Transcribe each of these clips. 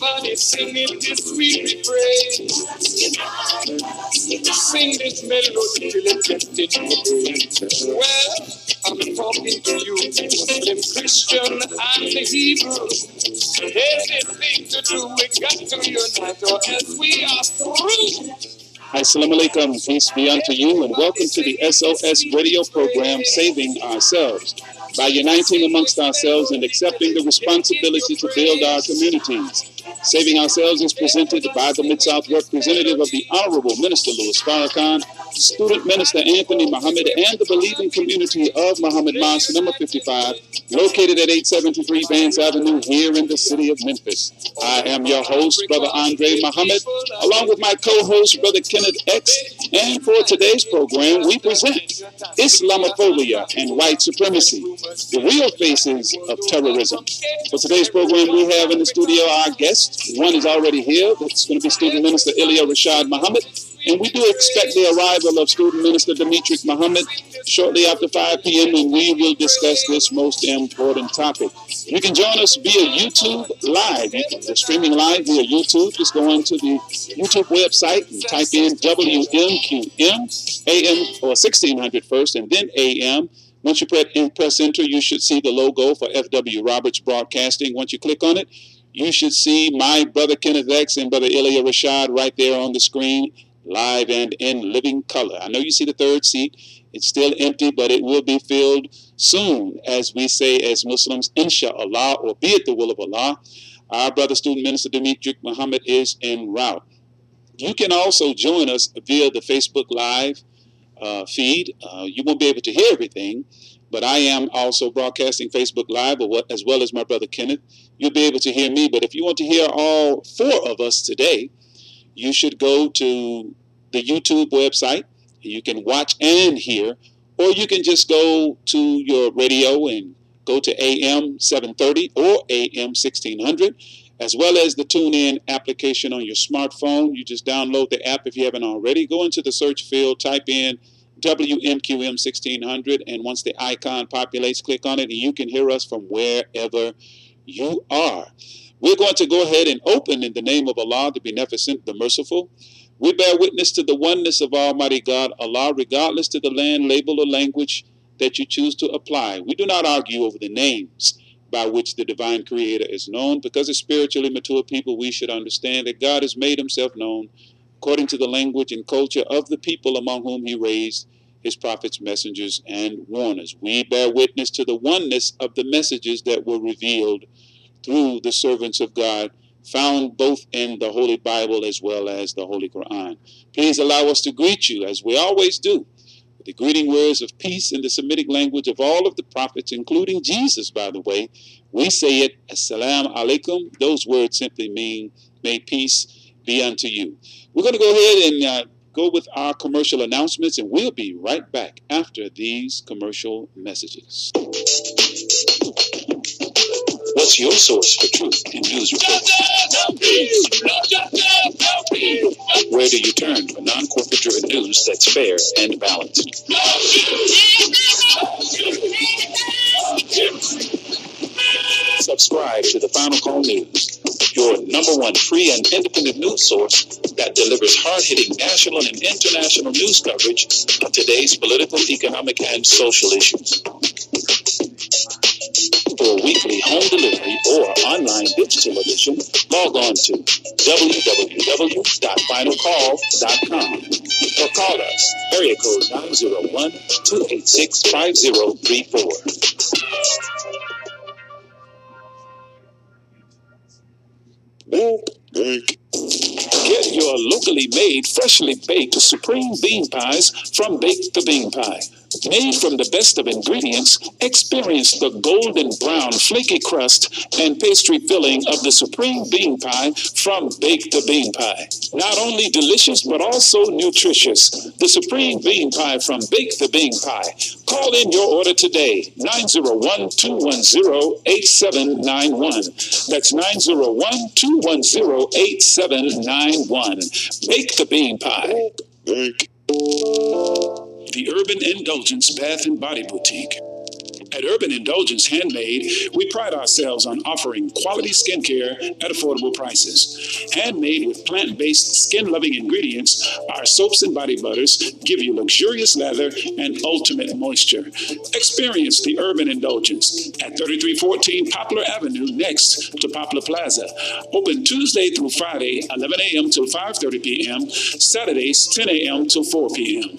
everybody singing this sweet refrain. Sing this melody till it gets in your brain. Well, I'm talking to you, Muslim, Christian, and the Hebrew. Anything to do, we got to unite, or else we are through. Assalamu alaikum, peace be unto you, and welcome to the SOS radio program, Saving Ourselves. By uniting amongst ourselves and accepting the responsibility to build our communities. Saving Ourselves is presented by the Mid-South representative of the Honorable Minister Louis Farrakhan, Student Minister Anthony Muhammad, and the believing community of Muhammad Mosque number 55, located at 873 Vance Avenue here in the city of Memphis. I am your host, Brother Andre Muhammad, along with my co-host, Brother Kenneth X, and for today's program, we present Islamophobia and White Supremacy, the real faces of terrorism. For today's program, we have in the studio our guests. One is already here. It's going to be Student Minister Ilya Rashad Muhammad. And we do expect the arrival of Student Minister Demetric Muhammad shortly after 5 p.m. and we will discuss this most important topic. You can join us via YouTube Live. We're streaming live via YouTube. Just go onto the YouTube website and type in WMQM AM or 1600 first and then AM. Once you press enter, you should see the logo for FW Roberts Broadcasting. Once you click on it, you should see my brother Kenneth X and brother Ilya Rashad right there on the screen, live and in living color. I know you see the third seat. It's still empty, but it will be filled soon, as we say as Muslims, inshallah, or be it the will of Allah. Our brother Student Minister Demetric Muhammad is en route. You can also join us via the Facebook Live feed. You won't be able to hear everything, but I am also broadcasting Facebook Live, as well as my brother Kenneth. You'll be able to hear me, but if you want to hear all four of us today, you should go to the YouTube website. You can watch and hear, or you can just go to your radio and go to AM 730 or AM 1600, as well as the TuneIn application on your smartphone. You just download the app if you haven't already. Go into the search field, type in WMQM 1600, and once the icon populates, click on it, and you can hear us from wherever you are. We're going to go ahead and open in the name of Allah, the Beneficent, the Merciful. We bear witness to the oneness of Almighty God, Allah, regardless to the land, label, or language that you choose to apply. We do not argue over the names by which the divine creator is known, because as spiritually mature people, we should understand that God has made himself known according to the language and culture of the people among whom he raised his prophets, messengers, and warners. We bear witness to the oneness of the messages that were revealed through the servants of God, found both in the Holy Bible as well as the Holy Quran. Please allow us to greet you, as we always do, with the greeting words of peace in the Semitic language of all of the prophets, including Jesus, by the way. We say it, Assalamu alaikum. Those words simply mean, may peace be unto you. We're going to go ahead and go with our commercial announcements, and we'll be right back after these commercial messages. What's your source for truth in news reports? Where do you turn for non-corporate driven news that's fair and balanced? Subscribe to the Final Call News, your #1 free and independent news source that delivers hard-hitting national and international news coverage of today's political, economic, and social issues. For weekly home delivery or online digital edition, log on to www.finalcall.com or call us, area code 901-286-5034. Get your locally made, freshly baked Supreme Bean Pies from Bake the Bean Pie. Made from the best of ingredients, experience the golden brown flaky crust and pastry filling of the Supreme Bean Pie from Bake the Bean Pie. Not only delicious, but also nutritious. The Supreme Bean Pie from Bake the Bean Pie. Call in your order today, 901-210-8791. That's 901-210-8791. Bake the Bean Pie. The Urban Indulgence Bath and Body Boutique. At Urban Indulgence Handmade, we pride ourselves on offering quality skincare at affordable prices. Handmade with plant-based, skin-loving ingredients, our soaps and body butters give you luxurious lather and ultimate moisture. Experience the Urban Indulgence at 3314 Poplar Avenue next to Poplar Plaza. Open Tuesday through Friday, 11 a.m. till 5:30 p.m., Saturdays, 10 a.m. till 4 p.m.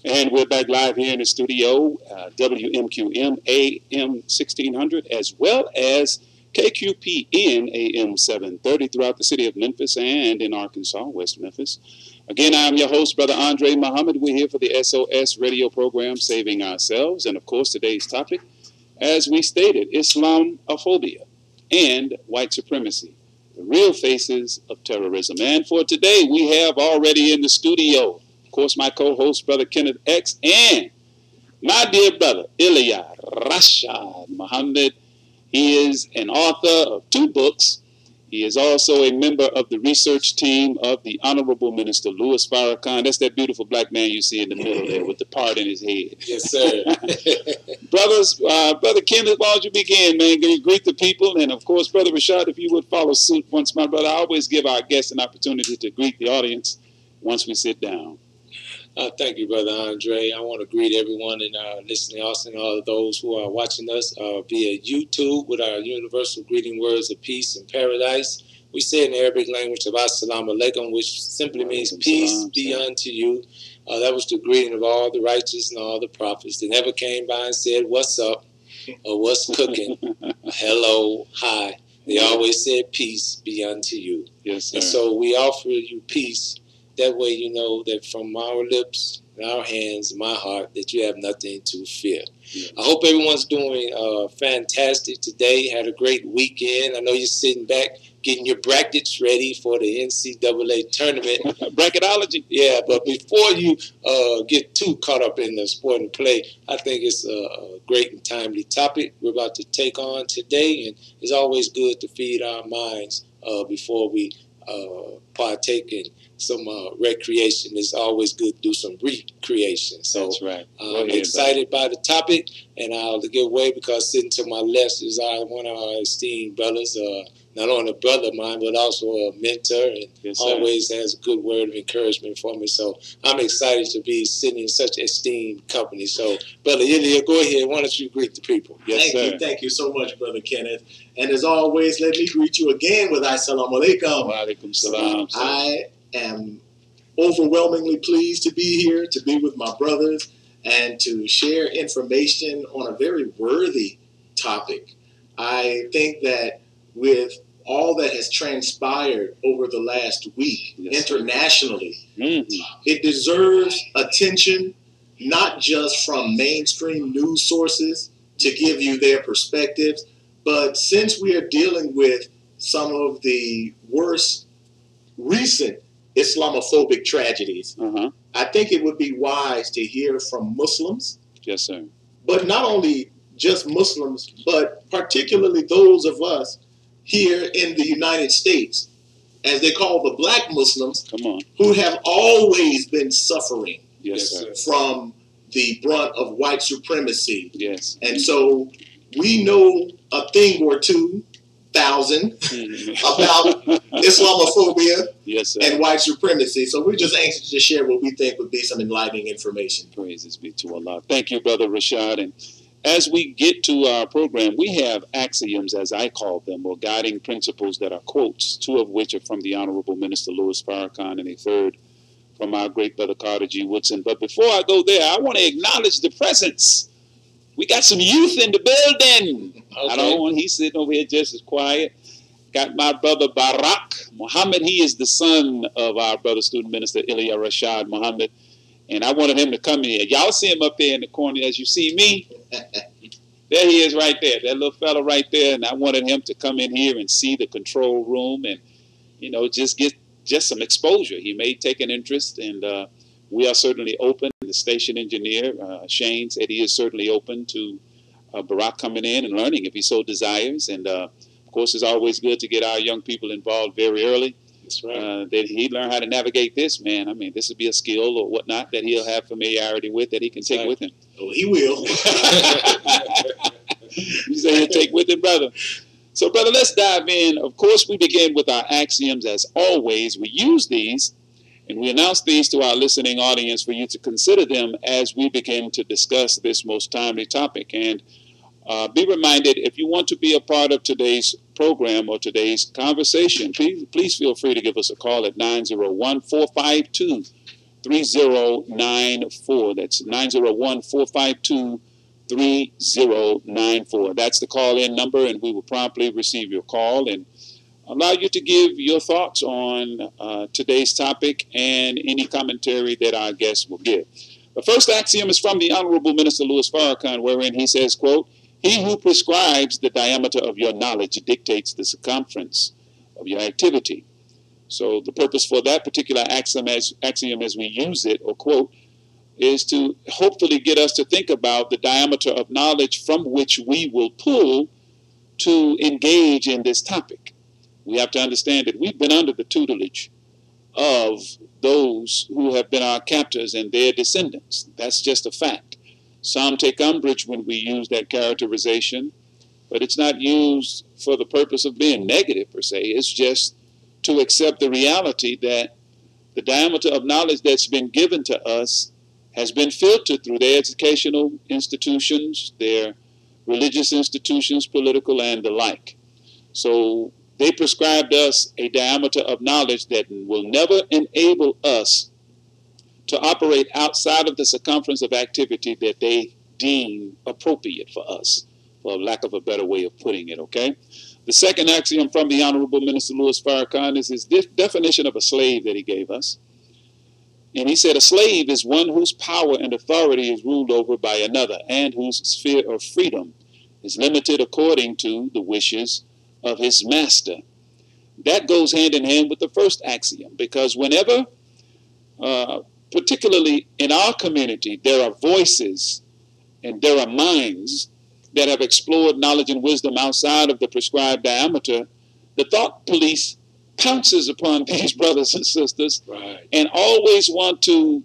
And we're back live here in the studio, WMQM AM 1600, as well as KQPN AM 730 throughout the city of Memphis and in Arkansas, West Memphis. Again, I'm your host, Brother Andre Muhammad. We're here for the SOS radio program, Saving Ourselves. And, of course, today's topic, as we stated, Islamophobia and white supremacy, the real faces of terrorism. And for today, we have already in the studio, of course, my co-host, Brother Kenneth X, and my dear brother, Ilya Rashad Muhammad. He is an author of 2 books. He is also a member of the research team of the Honorable Minister Louis Farrakhan. That's that beautiful black man you see in the middle there with the part in his head. Yes, sir. Brothers, Brother Kenneth, why don't you begin, man? Can you greet the people? And, of course, Brother Rashad, if you would follow suit once, my brother. I always give our guests an opportunity to greet the audience once we sit down. Thank you, Brother Andre. I want to greet everyone in our listening audience and all of those who are watching us via YouTube with our universal greeting words of peace and paradise. We say in the Arabic language of Assalamu alaikum, which simply means peace be unto you. That was the greeting of all the righteous and all the prophets. They never came by and said, what's up, or what's cooking, hello, hi. They always said, peace be unto you. Yes, sir. And so we offer you peace. That way you know that from our lips, our hands, my heart, that you have nothing to fear. Yeah. I hope everyone's doing fantastic today. Had a great weekend. I know you're sitting back getting your brackets ready for the NCAA tournament. Bracketology. Yeah, but before you get too caught up in the sport and play, I think it's a great and timely topic we're about to take on today. And it's always good to feed our minds before we partake in some recreation. It's always good to do some recreation. So that's right. I'm excited by the topic, and I'll give way because sitting to my left is one of our esteemed brothers, not only a brother of mine, but also a mentor, and always has a good word of encouragement for me. So I'm excited to be sitting in such esteemed company. So, Brother Ilya, go ahead. Why don't you greet the people? Yes, sir. Thank you so much, Brother Kenneth. And as always, let me greet you again with Assalamu alaikum. Wa alaikum salam. I am overwhelmingly pleased to be here, to be with my brothers, and to share information on a very worthy topic. I think that with all that has transpired over the last week internationally, it deserves attention, not just from mainstream news sources to give you their perspectives, but since we are dealing with some of the worst recent Islamophobic tragedies, I think it would be wise to hear from Muslims. Yes, sir. But not only just Muslims, but particularly those of us here in the United States, as they call the black Muslims, who have always been suffering from the brunt of white supremacy. Yes. And so we know a thing or 2,000 about Islamophobia and white supremacy. So we're just anxious to share what we think would be some enlightening information. Praises be to Allah. Thank you, Brother Rashad. And as we get to our program, we have axioms, as I call them, or guiding principles that are quotes, 2 of which are from the Honorable Minister Louis Farrakhan and a 3rd from our great brother Carter G. Woodson. But before I go there, I want to acknowledge the presence. We got some youth in the building. I don't want, he's sitting over here just as quiet. Got my brother Barak Muhammad. He is the son of our brother student minister Ilya Rashad Muhammad. And I wanted him to come in here. Y'all see him up there in the corner as you see me. There he is right there, that little fella right there. And I wanted him to come in here and see the control room and, you know, just get some exposure. He may take an interest, and we are certainly open. The station engineer, Shane, said he is certainly open to Barak coming in and learning if he so desires. And, of course, it's always good to get our young people involved very early. That's right. That he learn how to navigate this, man. I mean, this would be a skill or whatnot that he'll have familiarity with that he can take with him. Oh, he will. You say he'll take with it, brother. So, brother, let's dive in. Of course, we begin with our axioms as always. We use these and we announce these to our listening audience for you to consider them as we begin to discuss this most timely topic. And be reminded, if you want to be a part of today's program or today's conversation, please feel free to give us a call at 901-452-3094. That's 901-452-3094. That's the call-in number, and we will promptly receive your call and allow you to give your thoughts on today's topic and any commentary that our guests will give. The first axiom is from the Honorable Minister Louis Farrakhan, wherein he says, quote, "He who prescribes the diameter of your knowledge dictates the circumference of your activity." So the purpose for that particular axiom as we use it, or quote, is to hopefully get us to think about the diameter of knowledge from which we will pull to engage in this topic. We have to understand that we've been under the tutelage of those who have been our captors and their descendants. That's just a fact. Some take umbrage when we use that characterization, but it's not used for the purpose of being negative per se. It's just to accept the reality that the diameter of knowledge that's been given to us has been filtered through their educational institutions, their religious institutions, political, and the like. So they prescribed us a diameter of knowledge that will never enable us to operate outside of the circumference of activity that they deem appropriate for us, for lack of a better way of putting it, okay? The second axiom from the Honorable Minister Louis Farrakhan is his definition of a slave that he gave us. And he said, a slave is one whose power and authority is ruled over by another and whose sphere of freedom is limited according to the wishes of his master. That goes hand in hand with the first axiom, because whenever, particularly in our community, there are voices and there are minds that have explored knowledge and wisdom outside of the prescribed diameter, the thought police pounces upon these brothers and sisters, right, and always want to,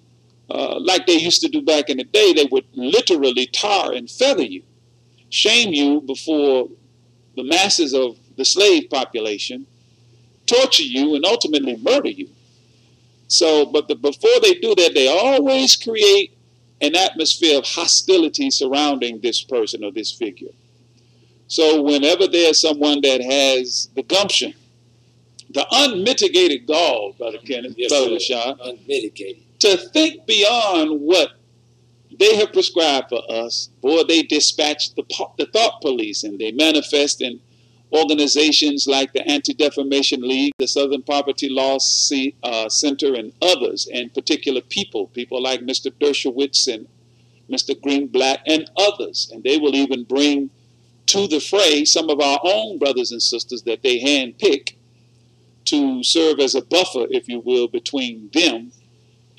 like they used to do back in the day, they would literally tar and feather you, shame you before the masses of the slave population, torture you, and ultimately murder you. So, but before they do that, they always create an atmosphere of hostility surrounding this person or this figure. So whenever there's someone that has the gumption, the unmitigated gall, Brother Kenneth, yes, Brother Rashad, unmitigated, to think beyond what they have prescribed for us, boy, they dispatch the thought police, and they manifest in organizations like the Anti-Defamation League, the Southern Poverty Law Center, and others, and particular people like Mr. Dershowitz and Mr. Greenblatt and others. And they will even bring to the fray some of our own brothers and sisters that they handpick to serve as a buffer, if you will, between them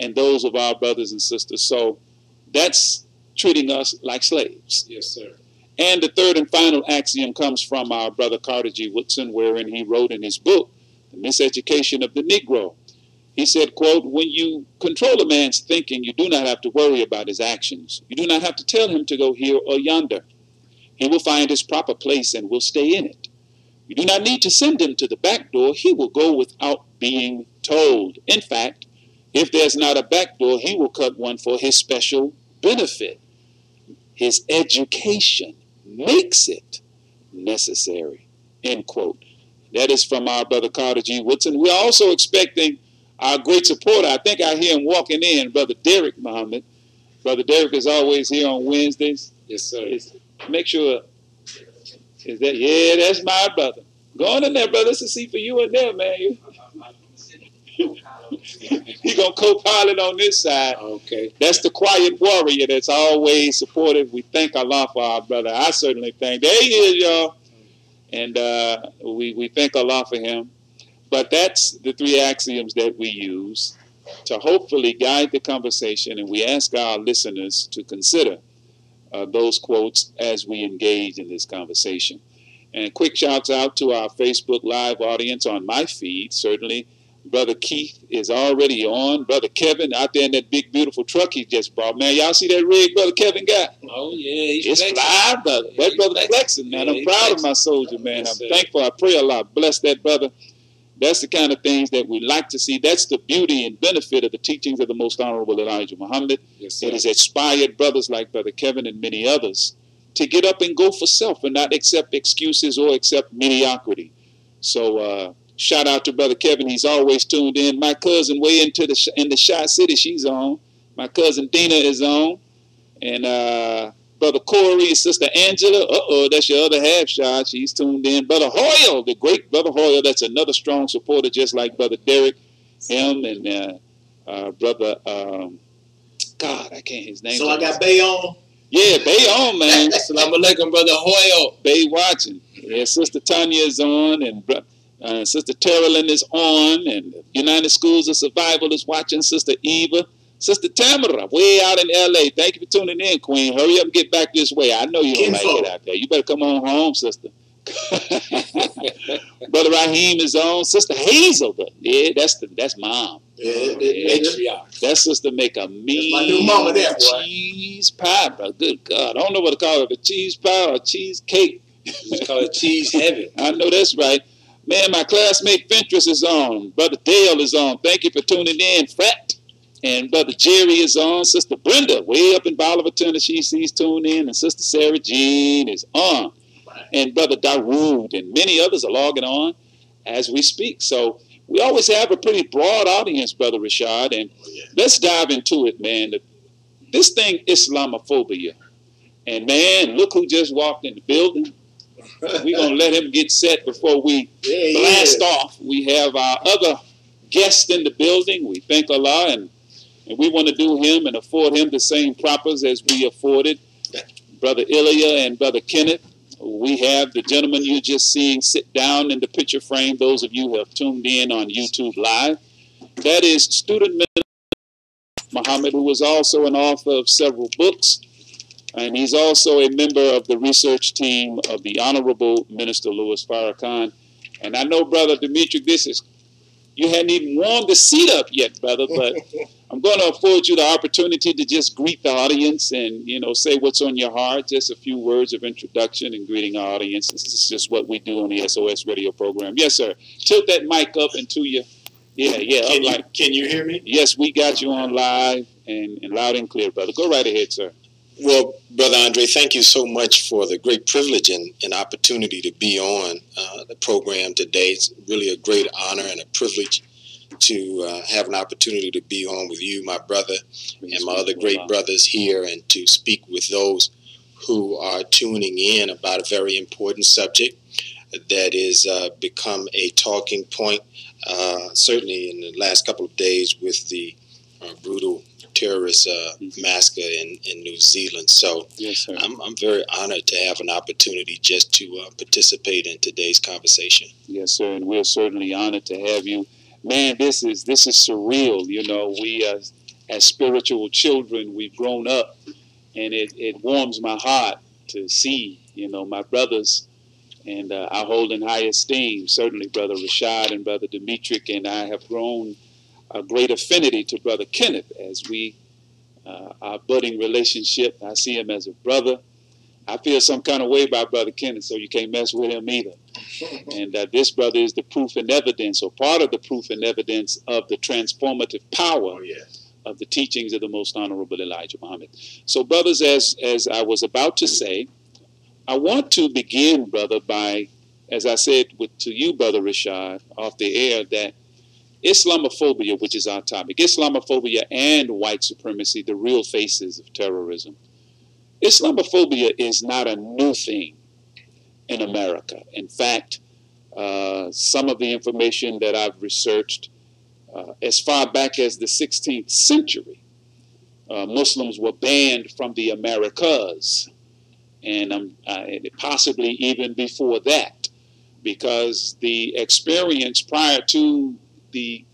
and those of our brothers and sisters. So that's treating us like slaves. Yes, sir. And the third and final axiom comes from our brother Carter G. Woodson, wherein he wrote in his book, The Miseducation of the Negro. He said, quote, "When you control a man's thinking, you do not have to worry about his actions. You do not have to tell him to go here or yonder. He will find his proper place and will stay in it. You do not need to send him to the back door. He will go without being told. In fact, if there's not a back door, he will cut one for his special benefit. His education makes it necessary," end quote. That is from our brother Carter G. Woodson. We're also expecting our great supporter. I think I hear him walking in, Brother Derek Muhammad. Brother Derek is always here on Wednesdays. Yes, sir. Make sure, is that, yeah, that's my brother. Go on in there, brother. It's a seat for you in there, man. He gonna co-pilot on this side. Okay. That's the quiet warrior that's always supportive. We thank Allah for our brother. I certainly thank. There he is, y'all. And we thank Allah for him. But that's the three axioms that we use to hopefully guide the conversation. And we ask our listeners to consider those quotes as we engage in this conversation. And quick shouts out to our Facebook Live audience on my feed. Certainly, Brother Keith is already on. Brother Kevin out there in that big, beautiful truck he just brought. Man, y'all see that rig Brother Kevin got? Oh, yeah. It's fly, brother. Yeah, that brother flexing, man. I'm proud of my soldier, man. Yes, I'm thankful. I pray a lot. Bless that brother. That's the kind of things that we like to see. That's the beauty and benefit of the teachings of the Most Honorable Elijah Muhammad. Yes, it has inspired brothers like Brother Kevin and many others to get up and go for self and not accept excuses or accept mediocrity. So shout out to Brother Kevin. He's always tuned in. My cousin way into in the Shy City, she's on. My cousin Dina is on. And Brother Corey and Sister Angela, that's your other half shot. She's tuned in. Brother Hoyle, the great Brother Hoyle, that's another strong supporter, just like Brother Derek, him, and Brother, God, I can't his name. So I got Bay on. Yeah, Bay on, man. Assalamu alaikum, Brother Hoyle. Bay watching. Yeah, Sister Tanya is on, and Sister Terrelyn is on, and United Schools of Survival is watching. Sister Eva. Sister Tamara, way out in L.A. Thank you for tuning in, Queen. Hurry up and get back this way. I know you don't like it out there. You better come on home, sister. Brother Raheem is on. Sister Hazel, yeah, that's mom. Yeah. That sister make a mean my new mama there, cheese pie, bro. Good God. I don't know what to call it, a cheese pie or cheesecake. It's called cheese heaven. I know that's right. Man, my classmate Ventress is on. Brother Dale is on. Thank you for tuning in, Frat. And Brother Jerry is on. Sister Brenda, way up in Bolivar, Tennessee, she's tuned in. And Sister Sarah Jean is on. And Brother Dawood and many others are logging on as we speak. So we always have a pretty broad audience, Brother Rashad. And let's dive into it, man. This thing, Islamophobia. And, man, look who just walked in the building. We're going to let him get set before we blast off. We have our other guest in the building. We thank Allah, and we want to do him and afford him the same propers as we afforded Brother Ilya and Brother Kenneth. We have the gentleman you're just seeing sit down in the picture frame, those of you who have tuned in on YouTube Live. That is Student Minister Muhammad, who is also an author of several books, and he's also a member of the research team of the Honorable Minister Louis Farrakhan. And I know, Brother Dimitri, you hadn't even warmed the seat up yet, brother, but I'm going to afford you the opportunity to just greet the audience and, say what's on your heart, just a few words of introduction and greeting our audience. This is just what we do on the SOS radio program. Yes, sir. Tilt that mic up into you. Yeah. Can you hear me? Yes, we got you on live and loud and clear, brother. Go right ahead, sir. Well, Brother Andre, thank you so much for the great privilege and opportunity to be on the program today. It's really a great honor and a privilege to have an opportunity to be on with you, my brother, and my other great brothers here, and to speak with those who are tuning in about a very important subject that is become a talking point, certainly in the last couple of days with the brutal terrorist massacre in New Zealand. So yes, sir. I'm very honored to have an opportunity just to participate in today's conversation. Yes, sir, and we're certainly honored to have you. Man, this is surreal. We as spiritual children, we've grown up, and it warms my heart to see, my brothers, and I hold in high esteem, certainly Brother Rashad and Brother Dimitri, and I have grown a great affinity to Brother Kenneth as we, our budding relationship. I see him as a brother. I feel some kind of way about Brother Kenneth, so you can't mess with him either. And this brother is the proof and evidence, or part of the proof and evidence of the transformative power of the teachings of the Most Honorable Elijah Muhammad. So, brothers, as I was about to say, I want to begin, brother, by, as I said to you, Brother Rashad, off the air, that Islamophobia, which is our topic, Islamophobia and white supremacy, the real faces of terrorism. Islamophobia is not a new thing in America. In fact, some of the information that I've researched as far back as the 16th century, Muslims were banned from the Americas, and possibly even before that, because the experience prior to the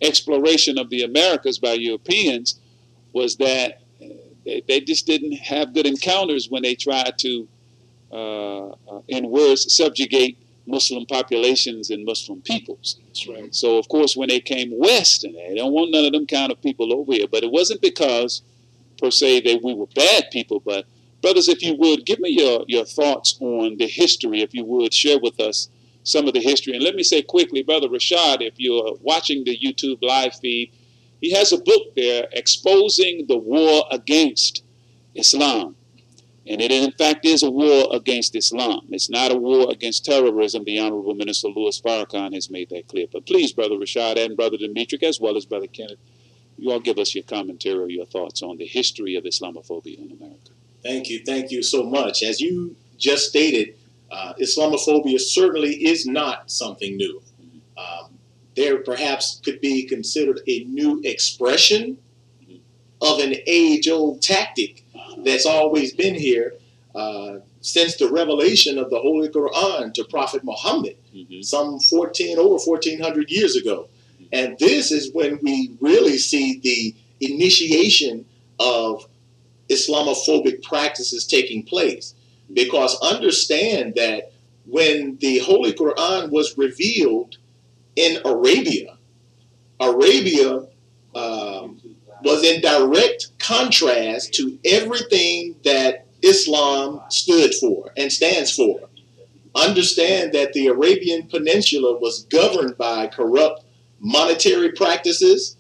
exploration of the Americas by Europeans was that they just didn't have good encounters when they tried to, in words, subjugate Muslim populations and Muslim peoples. That's right. So, of course, when they came west, and they don't want none of them kind of people over here, but it wasn't because, per se, that we were bad people. But, brothers, if you would, give me your thoughts on the history, if you would, share with us some of the history. And let me say quickly, Brother Rashad, if you're watching the YouTube live feed, he has a book there, Exposing the War Against Islam. And it, in fact, is a war against Islam. It's not a war against terrorism. The Honorable Minister Louis Farrakhan has made that clear. But please, Brother Rashad and Brother Demetric, as well as Brother Kenneth, you all give us your commentary or your thoughts on the history of Islamophobia in America. Thank you. Thank you so much. As you just stated, Islamophobia certainly is not something new. There perhaps could be considered a new expression of an age-old tactic that's always been here since the revelation of the Holy Quran to Prophet Muhammad some over 1,400 years ago. And this is when we really see the initiation of Islamophobic practices taking place. Because understand that when the Holy Quran was revealed in Arabia, was in direct contrast to everything that Islam stood for and stands for. Understand that the Arabian Peninsula was governed by corrupt monetary practices,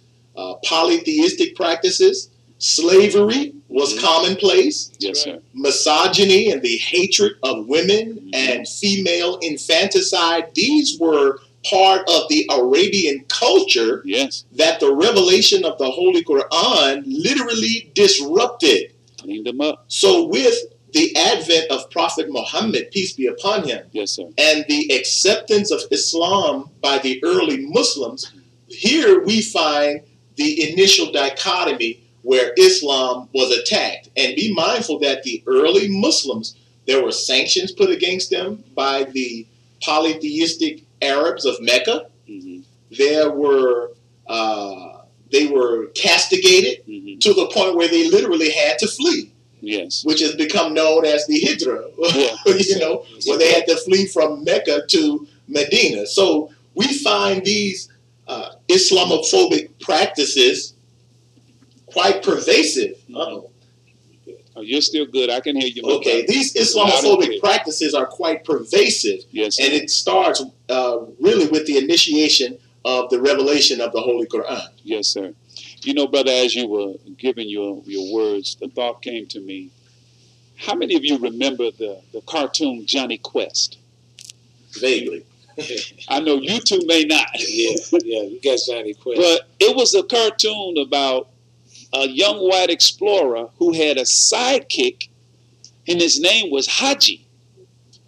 polytheistic practices. Slavery was commonplace. Yes, sir. Misogyny and the hatred of women and female infanticide, these were part of the Arabian culture that the revelation of the Holy Quran literally disrupted. Cleaned them up. So with the advent of Prophet Muhammad, peace be upon him, and the acceptance of Islam by the early Muslims, here we find the initial dichotomy where Islam was attacked. And be mindful that the early Muslims, there were sanctions put against them by the polytheistic Arabs of Mecca. They were castigated to the point where they literally had to flee. Which has become known as the Hijra, you know, where they had to flee from Mecca to Medina. So we find these Islamophobic practices quite pervasive. Oh, you're still good. I can hear you. Okay, these Islamophobic practices are quite pervasive. And it starts really with the initiation of the revelation of the Holy Quran. Yes, sir. You know, brother, as you were giving your words, the thought came to me. How many of you remember the cartoon Johnny Quest? Vaguely. I know you two may not. You got Johnny Quest. But it was a cartoon about a young white explorer who had a sidekick, and his name was Haji.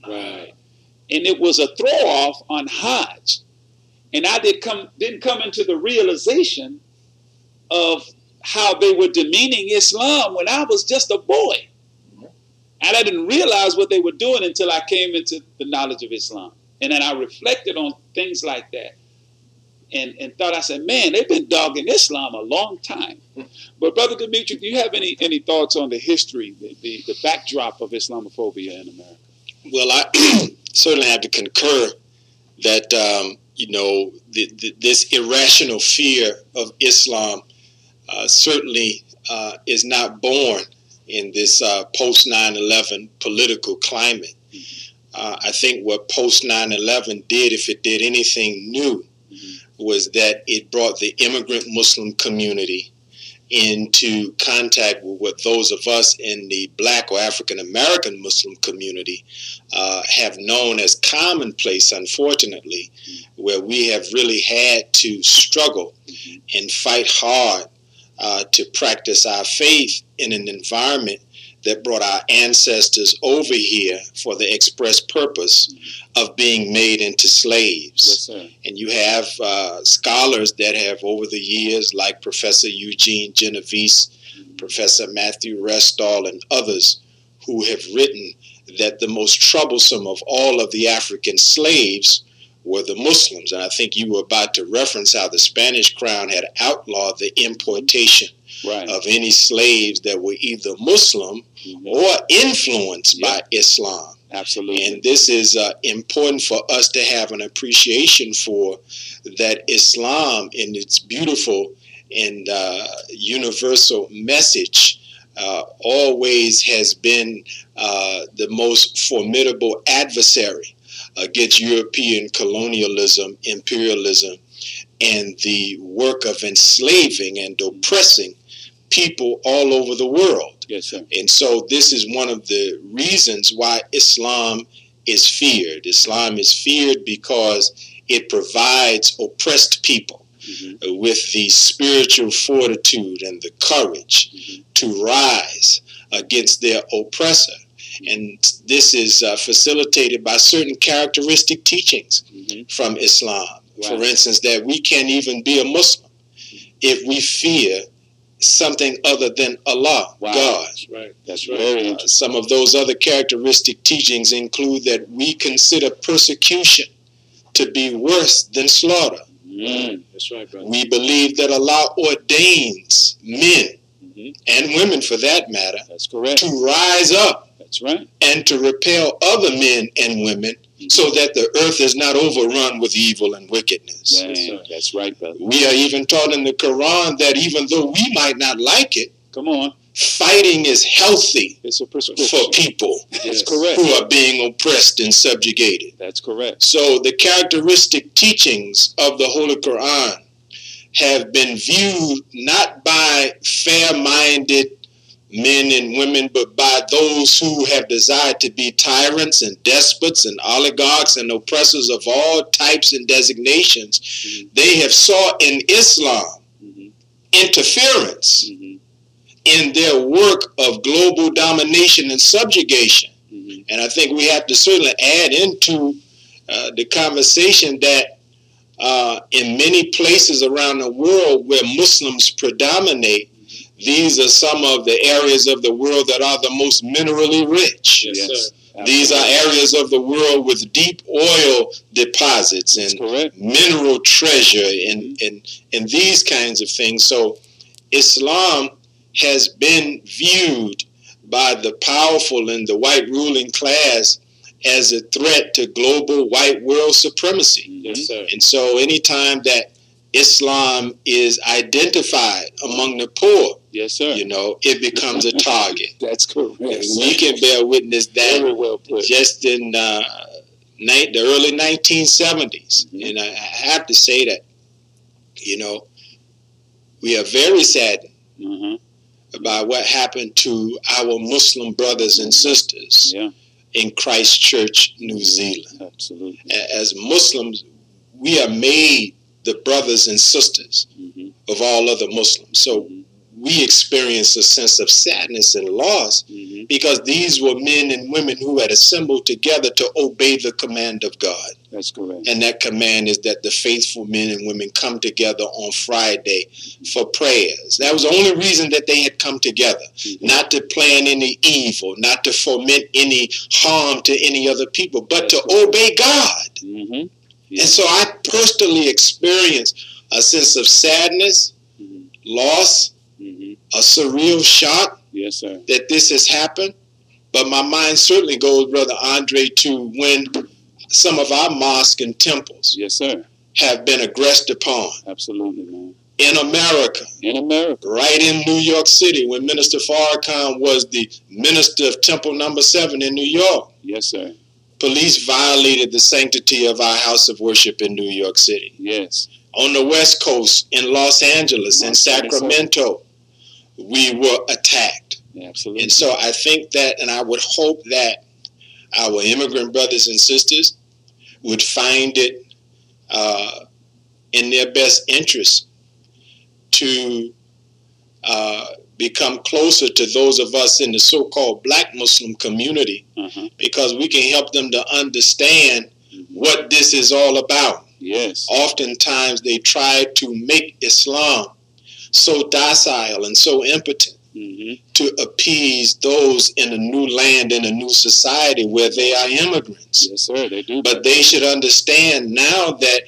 Right. And it was a throw-off on Hajj. And I didn't come into the realization of how they were demeaning Islam when I was just a boy. And I didn't realize what they were doing until I came into the knowledge of Islam. And then I reflected on things like that and thought, I said, man, they've been dogging Islam a long time. But Brother Demetric, do you have any thoughts on the history, the backdrop of Islamophobia in America? Well, I certainly have to concur that, you know, this irrational fear of Islam certainly is not born in this post 9/11 political climate. I think what post 9/11 did, if it did anything new, was that it brought the immigrant Muslim community into contact with what those of us in the Black or African American Muslim community have known as commonplace, unfortunately, where we have really had to struggle and fight hard to practice our faith in an environment that brought our ancestors over here for the express purpose of being made into slaves. And you have scholars that have over the years, like Professor Eugene Genovese, Professor Matthew Restall, and others, who have written that the most troublesome of all of the African slaves were the Muslims. And I think you were about to reference how the Spanish crown had outlawed the importation of any slaves that were either Muslim or influenced by Islam. Absolutely. And this is important for us to have an appreciation for, that Islam in its beautiful and universal message always has been the most formidable adversary against European colonialism, imperialism, and the work of enslaving and oppressing people all over the world. Yes, sir. And so this is one of the reasons why Islam is feared. Islam is feared because it provides oppressed people with the spiritual fortitude and the courage to rise against their oppressor. And this is facilitated by certain characteristic teachings from Islam. For instance, that we can't even be a Muslim if we fear something other than Allah, God. That's right. That's very interesting. Some of those other characteristic teachings include that we consider persecution to be worse than slaughter. That's right, brother. We believe that Allah ordains men and women, for that matter, That's correct. to rise up That's right. and to repel other men and women so that the earth is not overrun with evil and wickedness. That's right, brother. We are even taught in the Quran that even though we might not like it, Come on. fighting is healthy It's a prescription. for people That's correct. who are being oppressed and subjugated. That's correct. So the characteristic teachings of the Holy Quran have been viewed not by fair-minded men and women, but by those who have desired to be tyrants and despots and oligarchs and oppressors of all types and designations. They have sought in Islam interference in their work of global domination and subjugation. And I think we have to certainly add into the conversation that in many places around the world where Muslims predominate, these are some of the areas of the world that are the most minerally rich. Yes, sir. These are areas of the world with deep oil deposits and mineral treasure and these kinds of things. So Islam has been viewed by the powerful and the white ruling class as a threat to global white world supremacy. Yes, sir. And so anytime that Islam is identified among the poor, Yes, sir. you know, it becomes a target. That's correct. We can bear witness that Very well put. just in the early 1970s. And I have to say that, you know, we are very saddened about what happened to our Muslim brothers and sisters in Christchurch, New Zealand. Absolutely. As Muslims, we are made the brothers and sisters of all other Muslims. So we experience a sense of sadness and loss because these were men and women who had assembled together to obey the command of God. That's correct. And that command is that the faithful men and women come together on Friday for prayers. That was the only reason that they had come together, not to plan any evil, not to foment any harm to any other people, but to obey God. And so I personally experienced a sense of sadness, loss, a surreal shock that this has happened. But my mind certainly goes, Brother Andre, to when some of our mosques and temples have been aggressed upon. Absolutely, man. In America. In America. Right in New York City, when Minister Farrakhan was the minister of Temple Number 7 in New York. Yes, sir. Police violated the sanctity of our house of worship in New York City. Yes. On the West Coast, in Los Angeles, in Sacramento, we were attacked. Absolutely. And so I think that, and I would hope that our immigrant brothers and sisters would find it in their best interest to become closer to those of us in the so-called Black Muslim community, because we can help them to understand what this is all about. Yes. Oftentimes they try to make Islam so docile and so impotent to appease those in a new land, in a new society where they are immigrants. Yes, sir, they do. But they should understand now that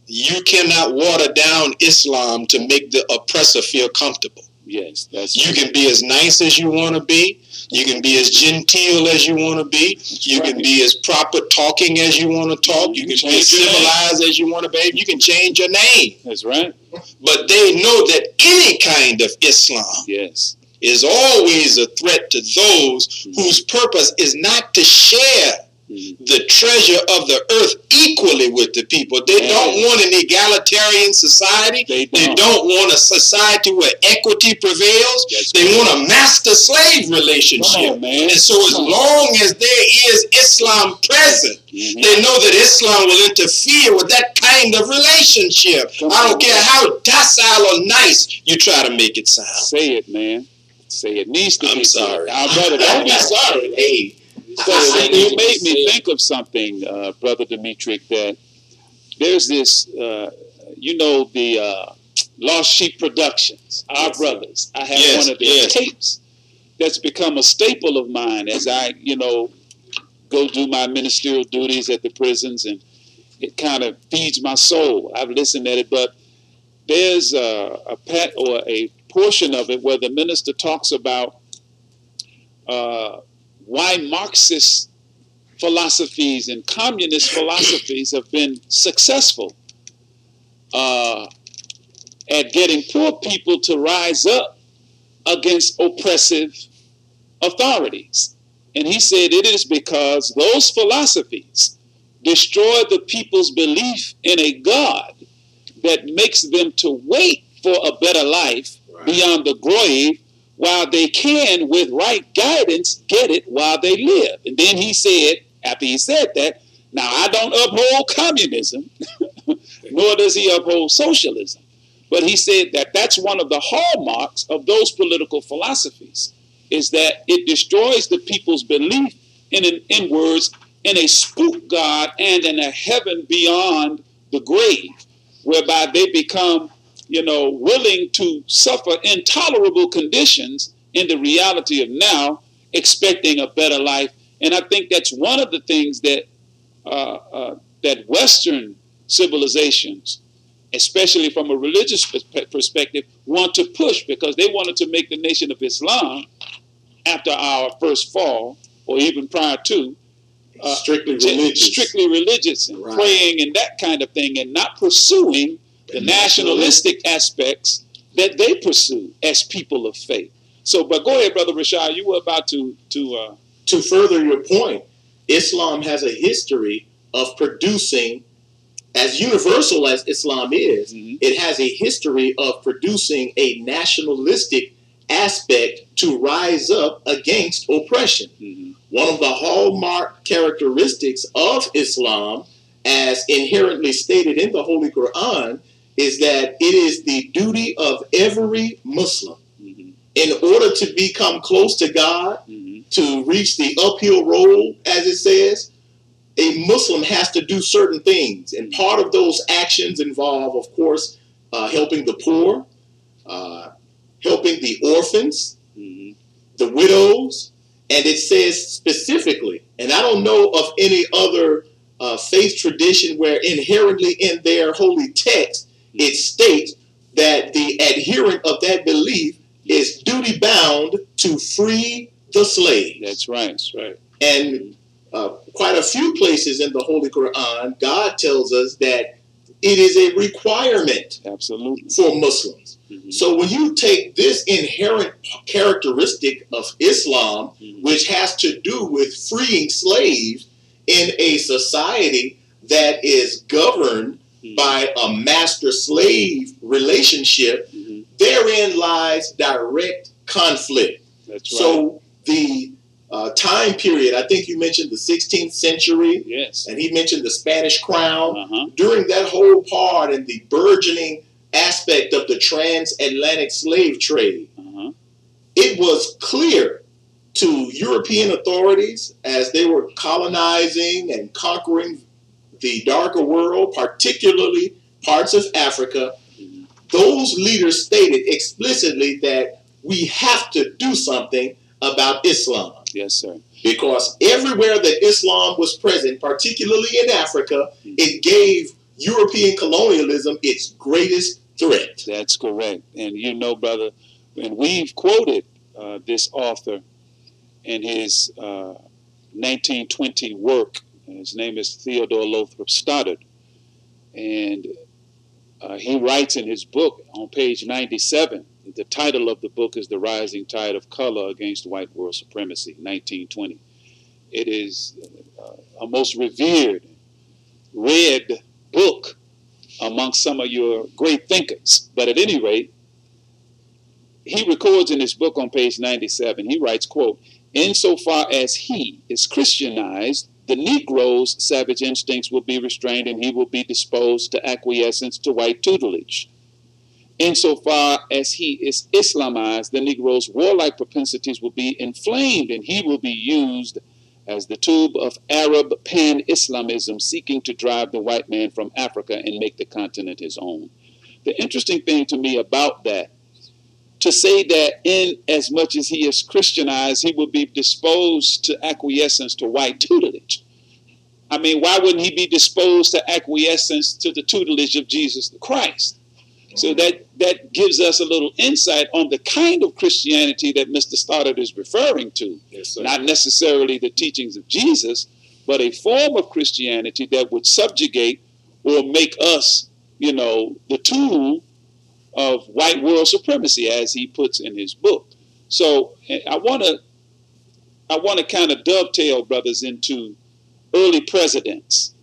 you cannot water down Islam to make the oppressor feel comfortable. Yes, that's You can be as nice as you want to be. You can be as genteel as you want to be. You can be as proper talking as you want to talk. You can be as civilized as you want to be. You can change your name. That's right. But they know that any kind of Islam is always a threat to those whose purpose is not to share the treasure of the earth equally with the people. They don't want an egalitarian society. They don't want a society where equity prevails. They want a master-slave relationship. And so as long as there is Islam present, they know that Islam will interfere with that kind of relationship. I don't care how docile or nice you try to make it sound. Say it, man. Say it. Needs to be. I'm sorry. Our brother, don't be sorry. Hey. So you made me think of something, Brother Dimitri, that there's this, the Lost Sheep Productions, our brothers. I have one of their tapes that's become a staple of mine as I, go do my ministerial duties at the prisons, and it kind of feeds my soul. I've listened at it, but there's a portion of it where the minister talks about why Marxist philosophies and communist philosophies have been successful at getting poor people to rise up against oppressive authorities. And he said it is because those philosophies destroy the people's belief in a God that makes them to wait for a better life beyond the grave, while they can, with right guidance, get it while they live. And then he said, after he said that, now I don't uphold communism, nor does he uphold socialism. But he said that that's one of the hallmarks of those political philosophies, is that it destroys the people's belief in words, in a spook God and in a heaven beyond the grave, whereby they become willing to suffer intolerable conditions in the reality of now, expecting a better life. And I think that's one of the things that that Western civilizations, especially from a religious perspective, want to push, because they wanted to make the Nation of Islam, after our first fall, or even prior to, strictly religious and praying and that kind of thing, and not pursuing the nationalistic aspects that they pursue as people of faith. So, but go ahead, Brother Rashad. You were about to further your point. Islam has a history of producing, as universal as Islam is, it has a history of producing a nationalistic aspect to rise up against oppression. One of the hallmark characteristics of Islam, as inherently stated in the Holy Quran, is that it is the duty of every Muslim, in order to become close to God, to reach the uphill road, as it says, a Muslim has to do certain things. And part of those actions involve, of course, helping the poor, helping the orphans, the widows. And it says specifically, and I don't know of any other faith tradition where inherently in their holy text, it states that the adherent of that belief is duty bound to free the slave. That's right. That's right. And quite a few places in the Holy Quran, God tells us that it is a requirement for Muslims. So when you take this inherent characteristic of Islam, which has to do with freeing slaves in a society that is governed by a master-slave relationship, therein lies direct conflict. That's right. So the time period, I think you mentioned the 16th century, and he mentioned the Spanish crown. During that whole part and the burgeoning aspect of the transatlantic slave trade, it was clear to European authorities as they were colonizing and conquering the darker world, particularly parts of Africa. Those leaders stated explicitly that we have to do something about Islam. Yes, sir. Because everywhere that Islam was present, particularly in Africa, it gave European colonialism its greatest threat. That's correct. And brother And we've quoted this author in his 1920 work. His name is Theodore Lothrop Stoddard. And he writes in his book on page 97, the title of the book is The Rising Tide of Color Against White World Supremacy, 1920. It is a most revered, read book amongst some of your great thinkers. But at any rate, he records in his book on page 97, he writes, quote, "Insofar as he is Christianized, the Negro's savage instincts will be restrained and he will be disposed to acquiescence to white tutelage. Insofar as he is Islamized, the Negro's warlike propensities will be inflamed and he will be used as the tube of Arab pan-Islamism seeking to drive the white man from Africa and make the continent his own." The interesting thing to me about that, to say that in as much as he is Christianized, he will be disposed to acquiescence to white tutelage. I mean, why wouldn't he be disposed to acquiescence to the tutelage of Jesus the Christ? So that gives us a little insight on the kind of Christianity that Mr. Stoddard is referring to. Yes, sir. Not necessarily the teachings of Jesus, but a form of Christianity that would subjugate or make us, you know, the tool of white world supremacy, as he puts in his book. So I want to kind of dovetail, brothers, into early presidents.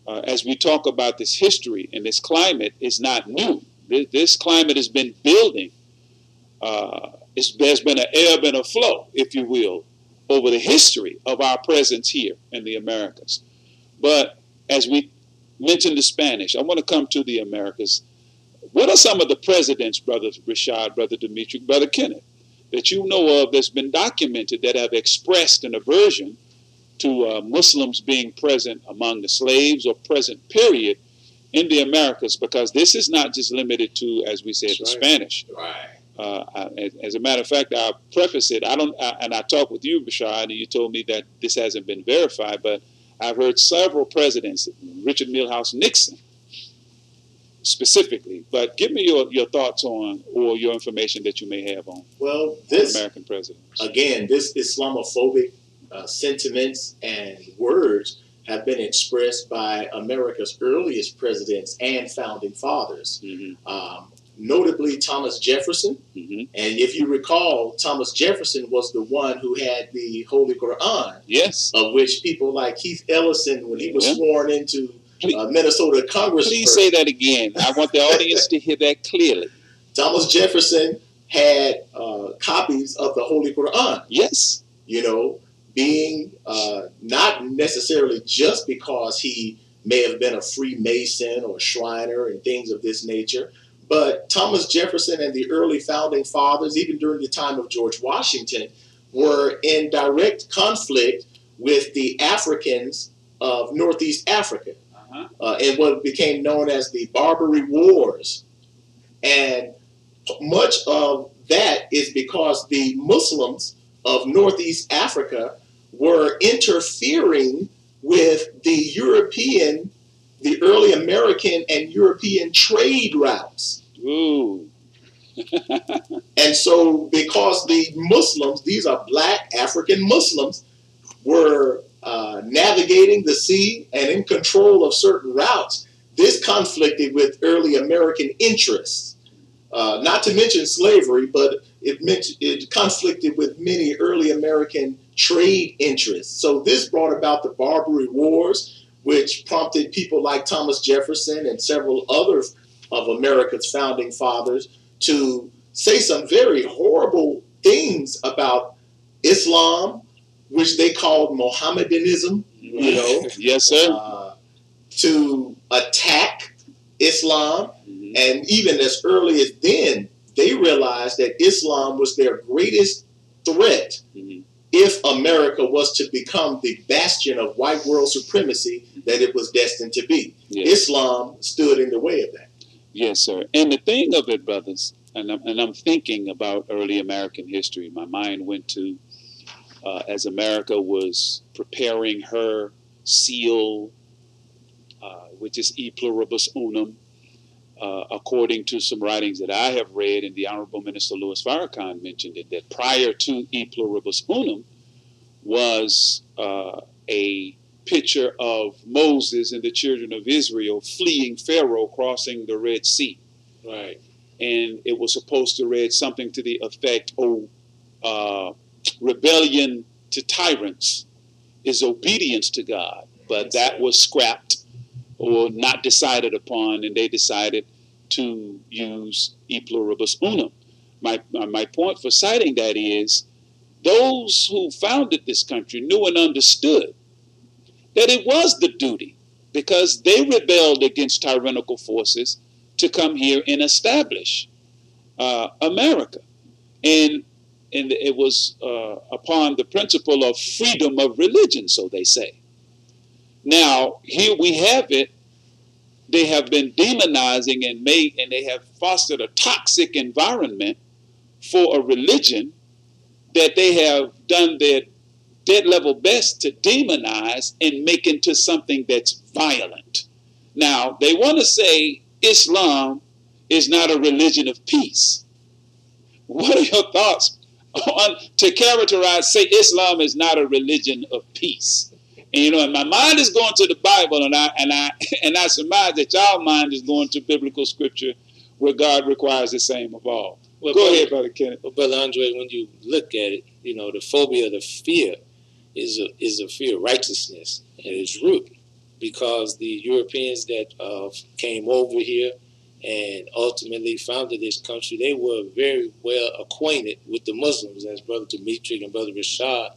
As we talk about this history, and this climate is not new. This climate has been building. There's been an ebb and a flow, if you will, over the history of our presence here in the Americas. But as we mentioned the Spanish, I want to come to the Americas. What are some of the presidents, Brother Rashad, Brother Dimitri, Brother Kenneth, that you know of that's been documented that have expressed an aversion to Muslims being present among the slaves or present period in the Americas? Because this is not just limited to, as we said, the Spanish. Right. As a matter of fact, I'll preface it. And I talked with you, Rashad, and you told me that this hasn't been verified, but I've heard several presidents, Richard Milhouse Nixon specifically. But give me your thoughts on, or your information that you may have on, this American presidents. Again, this Islamophobic sentiments and words have been expressed by America's earliest presidents and founding fathers. Mm-hmm. Notably Thomas Jefferson. Mm-hmm. And if you recall, Thomas Jefferson was the one who had the Holy Quran, yes, of which people like Keith Ellison, when he was sworn into Minnesota Congress. Please say that again. I want the audience to hear that clearly. Thomas Jefferson had copies of the Holy Quran. Yes. You know, being not necessarily just because he may have been a Freemason or Shriner and things of this nature, but Thomas Jefferson and the early founding fathers, even during the time of George Washington, were in direct conflict with the Africans of Northeast Africa, in what became known as the Barbary Wars. And much of that is because the Muslims of Northeast Africa were interfering with the early American and European trade routes. Ooh. And so because the Muslims, these are black African Muslims, were navigating the sea and in control of certain routes, this conflicted with early American interests. Not to mention slavery, but it conflicted with many early American trade interests. So this brought about the Barbary Wars, which prompted people like Thomas Jefferson and several other of America's founding fathers to say some very horrible things about Islam, which they called Mohammedanism, you know. Yes, sir. To attack Islam. And even as early as then, they realized that Islam was their greatest threat if America was to become the bastion of white world supremacy that it was destined to be. Yes. Islam stood in the way of that. Yes, sir. And the thing of it, brothers, and I'm thinking about early American history, my mind went to as America was preparing her seal, which is E pluribus unum, according to some writings that I have read, and the Honorable Minister Louis Farrakhan mentioned it, that prior to E Pluribus Unum was a picture of Moses and the children of Israel fleeing Pharaoh, crossing the Red Sea. Right. And it was supposed to read something to the effect, rebellion to tyrants is obedience to God. But that was scrapped or not decided upon, and they decided to use E Pluribus Unum. My point for citing that is, those who founded this country knew and understood that it was the duty, because they rebelled against tyrannical forces, to come here and establish America. And it was upon the principle of freedom of religion, so they say. Now, here we have it. They have been demonizing and they have fostered a toxic environment for a religion that they have done their dead level best to demonize and make into something that's violent. Now, they want to say Islam is not a religion of peace. What are your thoughts on to characterize, say Islam is not a religion of peace? And and my mind is going to the Bible, and I surmise that y'all mind is going to biblical scripture, where God requires the same of all. Well, Go ahead, Brother Kenneth. Well, Brother Andre, when you look at it, the phobia, the fear, is a fear of righteousness at its root, because the Europeans that came over here and ultimately founded this country, they were very well acquainted with the Muslims, as Brother Dimitri and Brother Rashad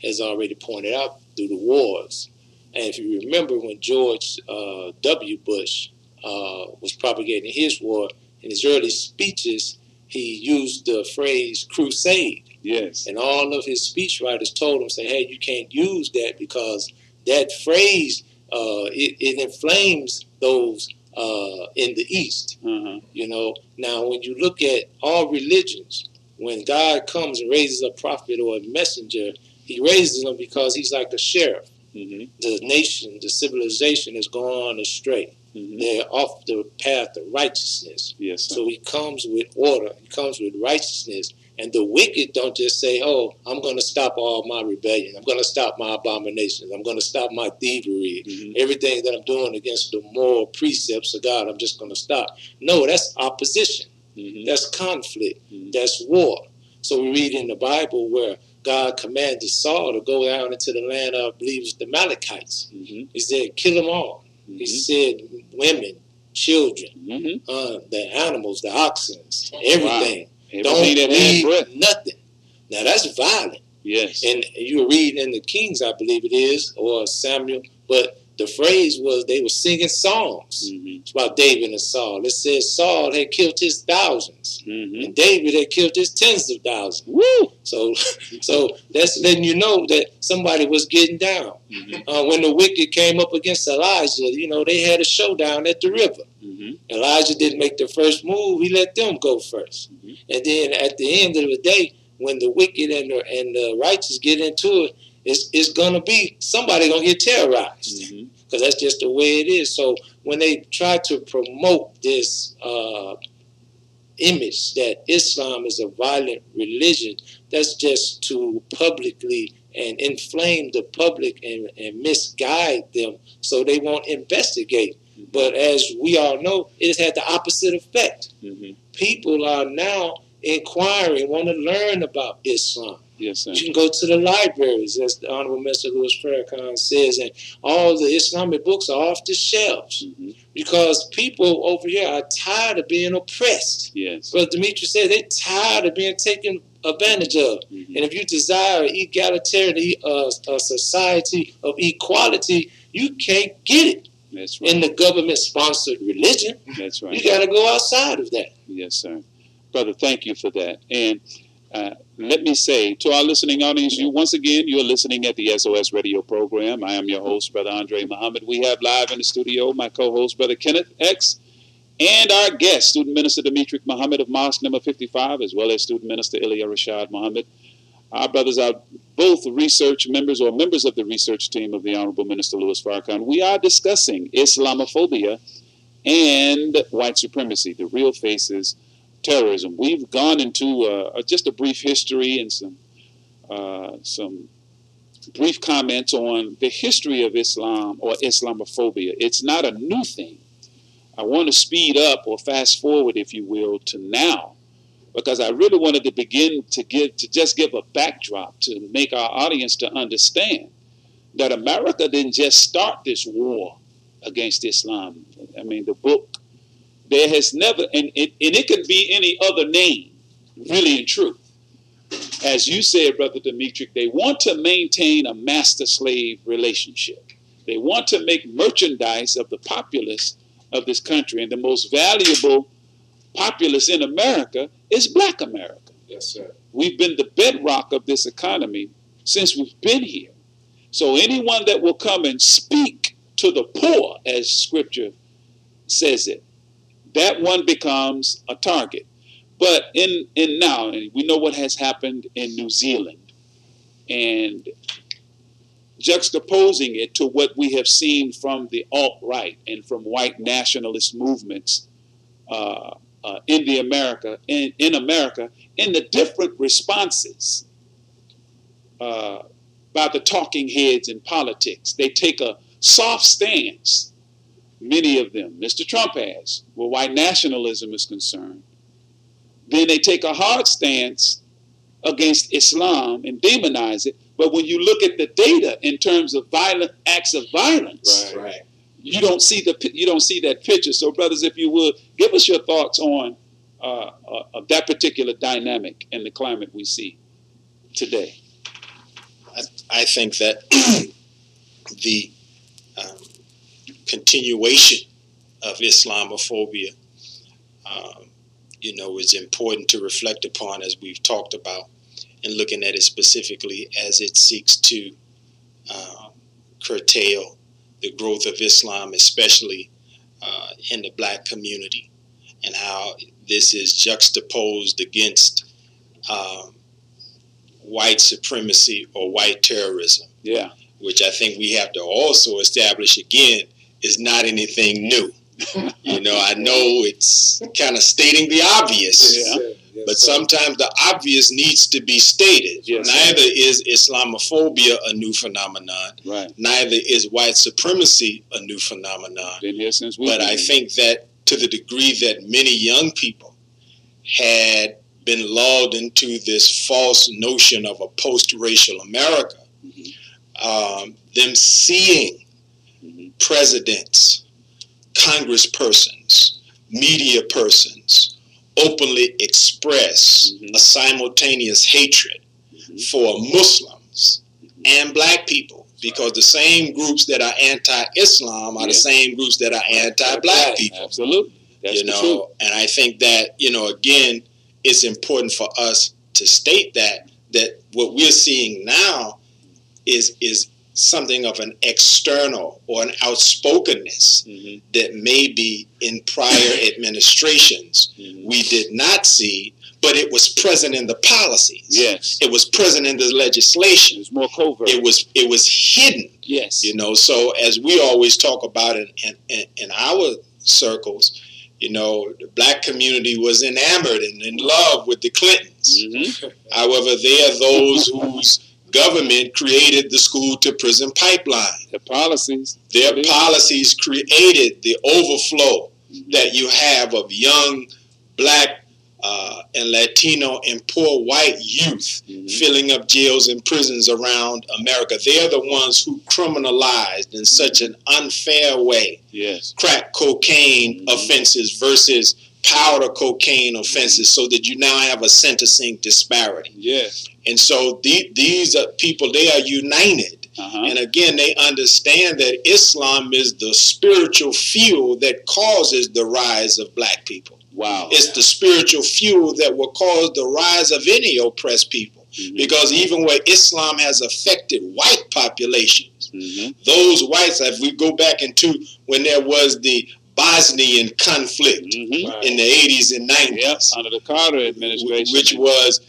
has already pointed out, through the wars. And if you remember, when George W. Bush was propagating his war, in his early speeches, he used the phrase crusade. Yes. And all of his speechwriters told him, say, hey, you can't use that, because that phrase, it inflames those in the East. Now, when you look at all religions, when God comes and raises a prophet or a messenger, he raises them because he's like a sheriff. The nation, the civilization has gone astray. They're off the path of righteousness. Yes, sir. So he comes with order. He comes with righteousness. And the wicked don't just say, oh, I'm going to stop all my rebellion. I'm going to stop my abominations. I'm going to stop my thievery. Everything that I'm doing against the moral precepts of God, I'm just going to stop. No, that's opposition. That's conflict. That's war. So we read in the Bible where God commanded Saul to go down into the land of, I believe it's the Amalekites. He said, kill them all. He said, women, children, the animals, the oxen, everything. Wow. Don't leave nothing. Now, that's violent. Yes. And you read in the Kings, I believe it is, or Samuel, but the phrase was they were singing songs. It's about David and Saul. It says Saul had killed his thousands, and David had killed his tens of thousands. Woo! So that's letting you know that somebody was getting down. When the wicked came up against Elijah, they had a showdown at the river. Elijah didn't make the first move. He let them go first. And then at the end of the day, when the wicked and the righteous get into it, it's going to be somebody going to get terrorized, because that's just the way it is. So when they try to promote this image that Islam is a violent religion, that's just to publicly and inflame the public and misguide them so they won't investigate. But as we all know, it has had the opposite effect. People are now inquiring, want to learn about Islam. Yes, sir. You can go to the libraries, as the Honorable Minister Louis Farrakhan says, and all the Islamic books are off the shelves because people over here are tired of being oppressed. Yes. Brother Dimitri said they're tired of being taken advantage of. And if you desire egalitarian a society of equality, you can't get it. That's right. In the government-sponsored religion. That's right. You got to go outside of that. Yes, sir. Brother, thank you for that. And let me say to our listening audience, once again, you're listening at the SOS radio program. I am your host, Brother Andre Muhammad. We have live in the studio my co-host, Brother Kenneth X, and our guest, Student Minister Dimitri Muhammad of Mosque number 55, as well as Student Minister Ilya Rashad Muhammad. Our brothers are both research members or members of the research team of the Honorable Minister Louis Farrakhan. We are discussing Islamophobia and white supremacy, the real faces, terrorism. We've gone into just a brief history and some brief comments on the history of Islam or Islamophobia. It's not a new thing. I want to speed up or fast forward, if you will, to now, because I really wanted to begin to just give a backdrop to make our audience to understand that America didn't just start this war against Islam. I mean, the book, there has never, and it could be any other name, really and truth. As you said, Brother Dimitri, they want to maintain a master-slave relationship. They want to make merchandise of the populace of this country, and the most valuable populace in America is Black America. Yes, sir. We've been the bedrock of this economy since we've been here. So anyone that will come and speak to the poor, as Scripture says it, that one becomes a target. But in now, and we know what has happened in New Zealand, and juxtaposing it to what we have seen from the alt-right and from white nationalist movements in America, in the different responses by the talking heads in politics. They take a soft stance, many of them, Mr. Trump has, where white nationalism is concerned. Then they take a hard stance against Islam and demonize it. But when you look at the data in terms of violent acts of violence, Right. you don't see that picture. So, brothers, if you would, give us your thoughts on that particular dynamic and the climate we see today. I think that the continuation of Islamophobia, is important to reflect upon, as we've talked about, and looking at it specifically as it seeks to curtail the growth of Islam, especially in the Black community, and how this is juxtaposed against white supremacy or white terrorism. Yeah. Which I think we have to also establish again is not anything new. I know it's kind of stating the obvious, but sometimes the obvious needs to be stated. Yes, Neither is Islamophobia a new phenomenon. Right. Neither is white supremacy a new phenomenon. Been here since But I think that to the degree that many young people had been lulled into this false notion of a post-racial America, them seeing presidents, congresspersons, media persons openly express a simultaneous hatred for Muslims and Black people, because the same groups that are anti-Islam are the same groups that are anti-Black people. Absolutely. That's the truth. And I think that, again, it's important for us to state that what we're seeing now is something of an external or an outspokenness that maybe in prior administrations we did not see, but it was present in the policies. Yes. It was present in the legislation. It was more covert. It was hidden. Yes. So as we always talk about in our circles, the Black community was enamored and in love with the Clintons. However, they are those whose government created the school-to-prison pipeline. The policies. Their policies created the overflow that you have of young Black and Latino and poor white youth filling up jails and prisons around America. They're the ones who criminalized in such an unfair way crack cocaine offenses versus powder cocaine offenses, so that you now have a sentencing disparity. Yes. And so these are people, they are united. And again, they understand that Islam is the spiritual fuel that causes the rise of Black people. Wow. It's the spiritual fuel that will cause the rise of any oppressed people. Because even where Islam has affected white populations, those whites, if we go back into when there was the Bosnian conflict in the 80s and 90s, under the Carter administration, which was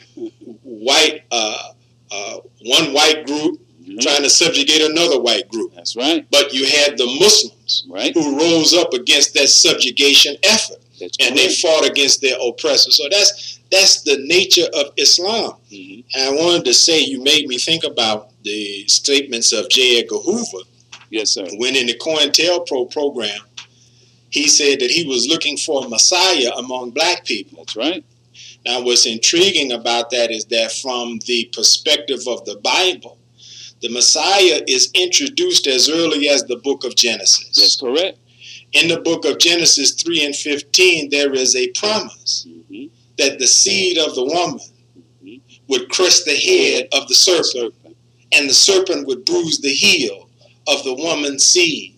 white, one white group trying to subjugate another white group. That's right. But you had the Muslims who rose up against that subjugation effort. And they fought against their oppressors. So that's the nature of Islam. And I wanted to say, you made me think about the statements of J. Edgar Hoover. Yes, sir. When in the COINTELPRO program, he said that he was looking for a Messiah among black people. That's right. Now, what's intriguing about that is that from the perspective of the Bible, the Messiah is introduced as early as the book of Genesis. That's correct. In the book of Genesis 3 and 15, there is a promise that the seed of the woman would crush the head of the serpent, and the serpent would bruise the heel of the woman's seed.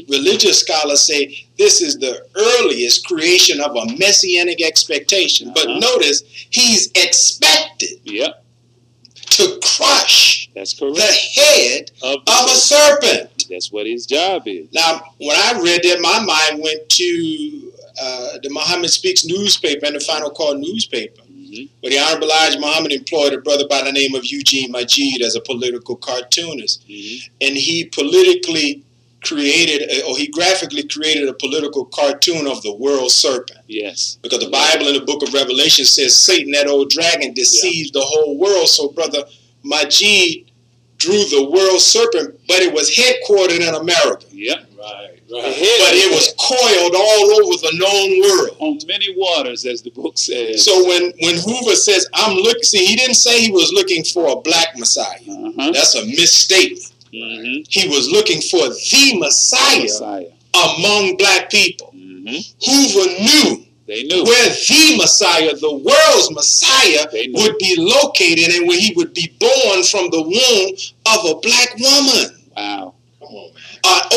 Religious scholars say this is the earliest creation of a messianic expectation. But notice, he's expected to crush the head of a serpent. That's what his job is. Now, when I read that, my mind went to the Muhammad Speaks newspaper and the Final Call newspaper, where the Honorable Elijah Muhammad employed a brother by the name of Eugene Majid as a political cartoonist. And he politically created, or he graphically created a political cartoon of the world serpent. Yes. Because the Bible in the book of Revelation says Satan, that old dragon, deceives the whole world. So brother Majid drew the world serpent, but it was headquartered in America. But it was coiled all over the known world. On many waters, as the book says. So when Hoover says, I'm looking, see, he didn't say he was looking for a black Messiah. That's a misstatement. He was looking for the Messiah among black people. Hoover knew where the Messiah, the world's Messiah, would be located and where he would be born from the womb of a black woman. Wow. Come on, man.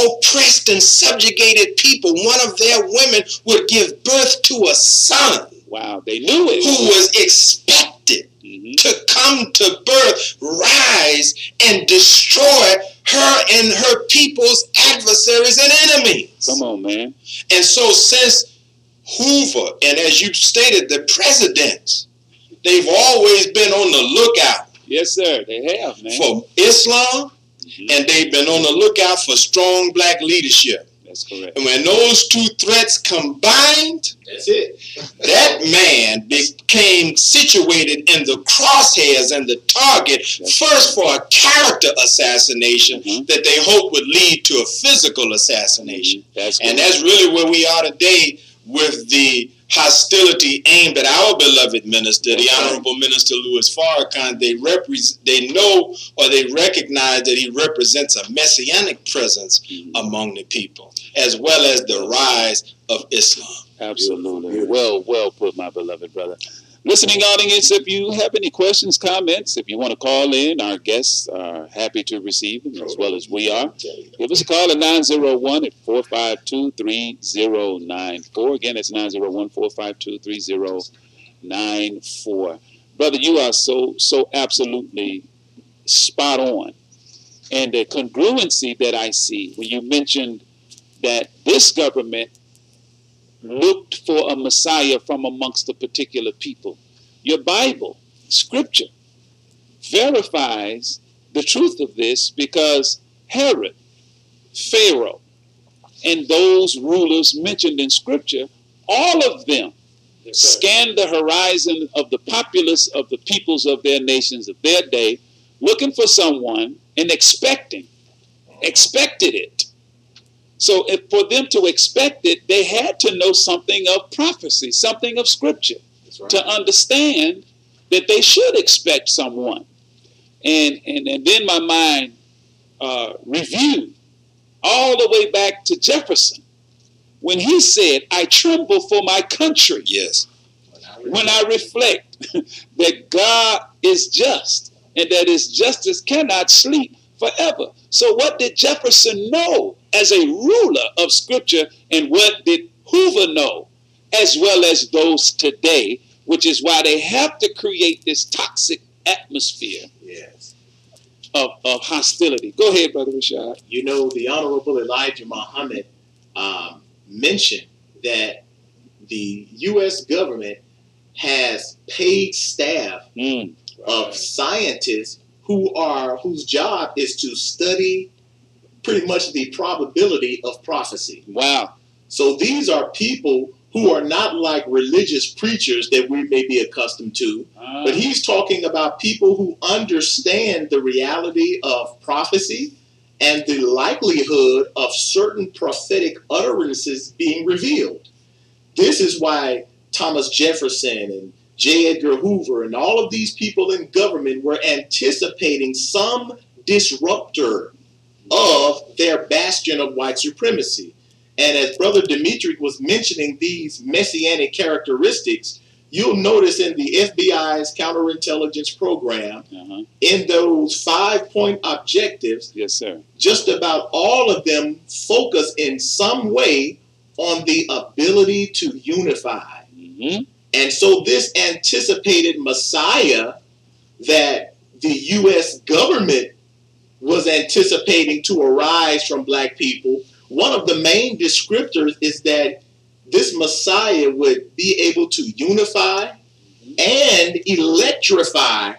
Oppressed and subjugated people, one of their women would give birth to a son. Wow, they knew it. Who was expected to come to birth, rise, and destroy her and her people's adversaries and enemies. Come on, man. And so since Hoover, and as you stated, the presidents, they've always been on the lookout. Yes, sir, they have, man. For Islam, and they've been on the lookout for strong black leadership. That's correct. And when those two threats combined, that's it. That man became situated in the crosshairs and the target, first for a character assassination that they hope would lead to a physical assassination. And that's really where we are today with the hostility aimed at our beloved minister, the Honorable Minister Louis Farrakhan. They know, or they recognize that he represents a messianic presence among the people, as well as the rise of Islam. Absolutely. Well put, my beloved brother. Listening audience, if you have any questions, comments, if you want to call in, our guests are happy to receive them as well as we are. Give us a call at 901-452-3094. Again, it's 901-452-3094. Brother, you are so absolutely spot on. And the congruency that I see when you mentioned that this government looked for a Messiah from amongst a particular people. Your Bible, Scripture, verifies the truth of this, because Herod, Pharaoh, and those rulers mentioned in Scripture, all of them scanned the horizon of the populace of the peoples of their nations of their day, looking for someone and expected it. So for them to expect it, they had to know something of prophecy, something of Scripture, to understand that they should expect someone. And then my mind reviewed all the way back to Jefferson, when he said, I tremble for my country. Yes. When I reflect that God is just, and that his justice cannot sleep forever. So what did Jefferson know as a ruler of Scripture, and what did Hoover know, as well as those today, which is why they have to create this toxic atmosphere of hostility. Go ahead, Brother Rashad. You know, the Honorable Elijah Muhammad mentioned that the U.S. government has paid staff of scientists whose job is to study pretty much the probability of prophecy. Wow. So these are people who are not like religious preachers that we may be accustomed to, but he's talking about people who understand the reality of prophecy and the likelihood of certain prophetic utterances being revealed. This is why Thomas Jefferson and J. Edgar Hoover and all of these people in government were anticipating some disruptor of their bastion of white supremacy. And as Brother Dimitri was mentioning these messianic characteristics, you'll notice in the FBI's counterintelligence program, in those 5-point objectives, yes, sir, just about all of them focus in some way on the ability to unify. And so this anticipated Messiah that the U.S. government was anticipating to arise from black people, one of the main descriptors is that this Messiah would be able to unify and electrify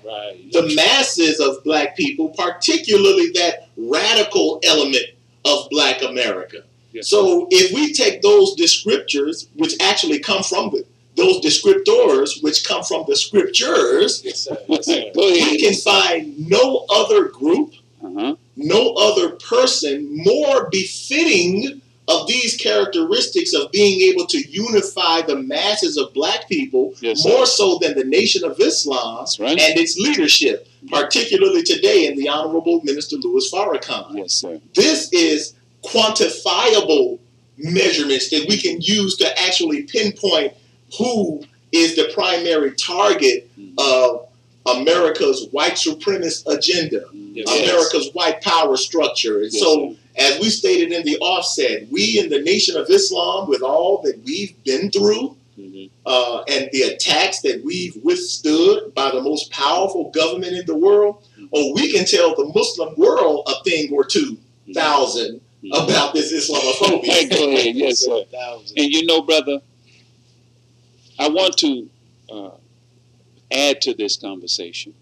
the masses of black people, particularly that radical element of black America. Yes. So if we take those descriptors, which actually come from those descriptors, which come from the scriptures, yes, sir. Yes, sir. We can find no other group, no other person more befitting of these characteristics of being able to unify the masses of black people, yes, more so than the Nation of Islam and its leadership, particularly today in the Honorable Minister Louis Farrakhan. Yes, sir. This is quantifiable measurements that we can use to actually pinpoint who is the primary target of America's white supremacist agenda, yes, America's white power structure. And yes, so, as we stated in the offset, we in the Nation of Islam, with all that we've been through and the attacks that we've withstood by the most powerful government in the world, we can tell the Muslim world a thing or 2,000 about this Islamophobia. Go ahead, yes, sir. And you know, brother, I want to add to this conversation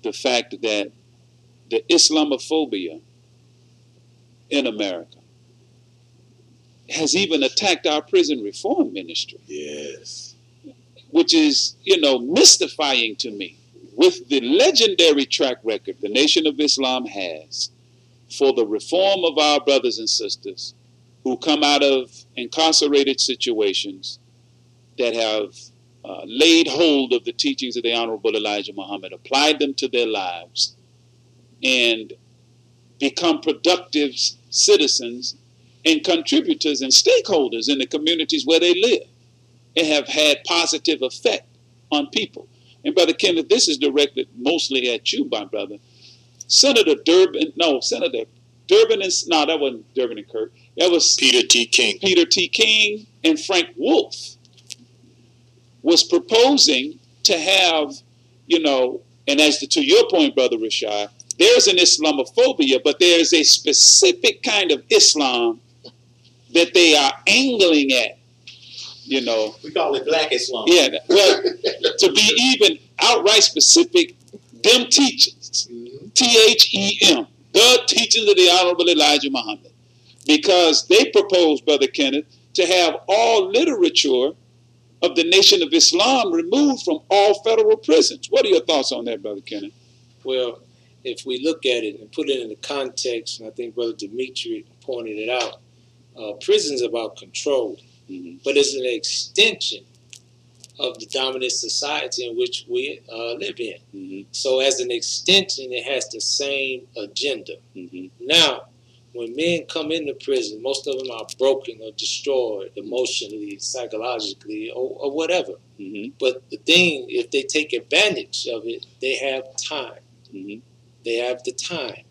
the fact that the Islamophobia in America has even attacked our prison reform ministry. Yes. Which is, you know, mystifying to me. With the legendary track record the Nation of Islam has for the reform of our brothers and sisters who come out of incarcerated situations that have laid hold of the teachings of the Honorable Elijah Muhammad, applied them to their lives, and become productive citizens and contributors and stakeholders in the communities where they live, and have had positive effect on people. And Brother Kenneth, this is directed mostly at you, my brother. Senator Durbin and Kirk. That was Peter T. King. Peter T. King and Frank Wolf was proposing to have, you know, and as to your point, Brother Rashad, there's an Islamophobia, but there's a specific kind of Islam that they are angling at, you know. We call it Black Islam. Yeah, well, to be even outright specific, them teachings, THEM, the teachings of the Honorable Elijah Muhammad, because they proposed, Brother Kenneth, to have all literature of the Nation of Islam removed from all federal prisons. What are your thoughts on that, Brother Kenneth? Well, if we look at it and put it in the context, and I think Brother Dimitri pointed it out, prison's about control, but it's an extension of the dominant society in which we live in. So as an extension, it has the same agenda. Now, when men come into prison, most of them are broken or destroyed emotionally, psychologically, or whatever. But the thing, if they take advantage of it, they have time. They have the time.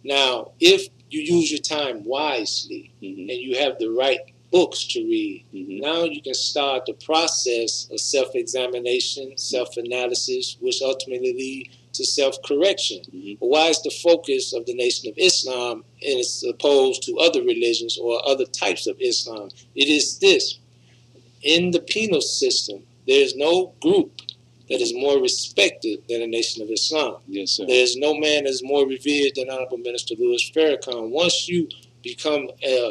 Now, if you use your time wisely and you have the right books to read, now you can start the process of self-examination, self-analysis, which ultimately lead to self-correction. But why is the focus of the Nation of Islam as opposed to other religions or other types of Islam? It is this. In the penal system, there's no group that is more respected than the Nation of Islam. Yes, sir. There is no man that is more revered than Honorable Minister Louis Farrakhan. Once you become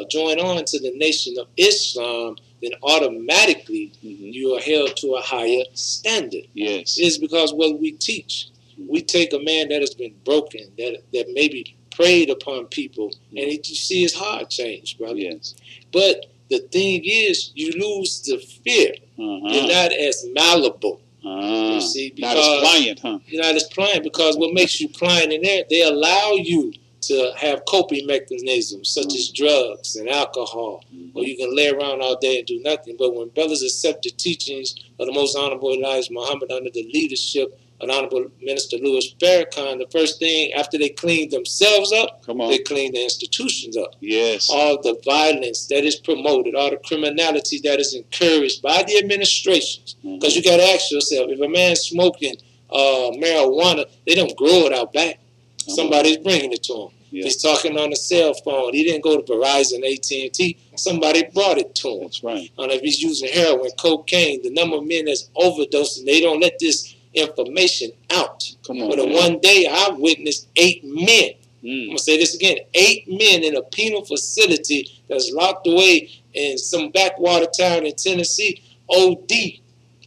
join on to the Nation of Islam, then automatically you are held to a higher standard. Yes. It's because what we teach. We take a man that has been broken, that maybe preyed upon people, and you see his heart change, brother. Yes. But the thing is, you lose the fear. You're not as malleable. You see, because not as pliant, huh? You're not as pliant, because what makes you pliant in there, they allow you to have coping mechanisms such as drugs and alcohol, or you can lay around all day and do nothing. But when brothers accept the teachings of the Most Honorable Elijah Muhammad under the leadership of Honorable Minister Louis Farrakhan, the first thing after they clean themselves up, they clean the institutions up. Yes. All the violence that is promoted, all the criminality that is encouraged by the administrations. Because you got to ask yourself, if a man's smoking marijuana, they don't grow it out back. Somebody's bringing it to him. Yeah. If he's talking on a cell phone, he didn't go to Verizon, AT&T. Somebody brought it to him. That's right. And if he's using heroin, cocaine, the number of men that's overdosing, they don't let this information out. Come on, but man. one day I witnessed 8 men. I'm going to say this again. 8 men in a penal facility that's locked away in some backwater town in Tennessee. OD.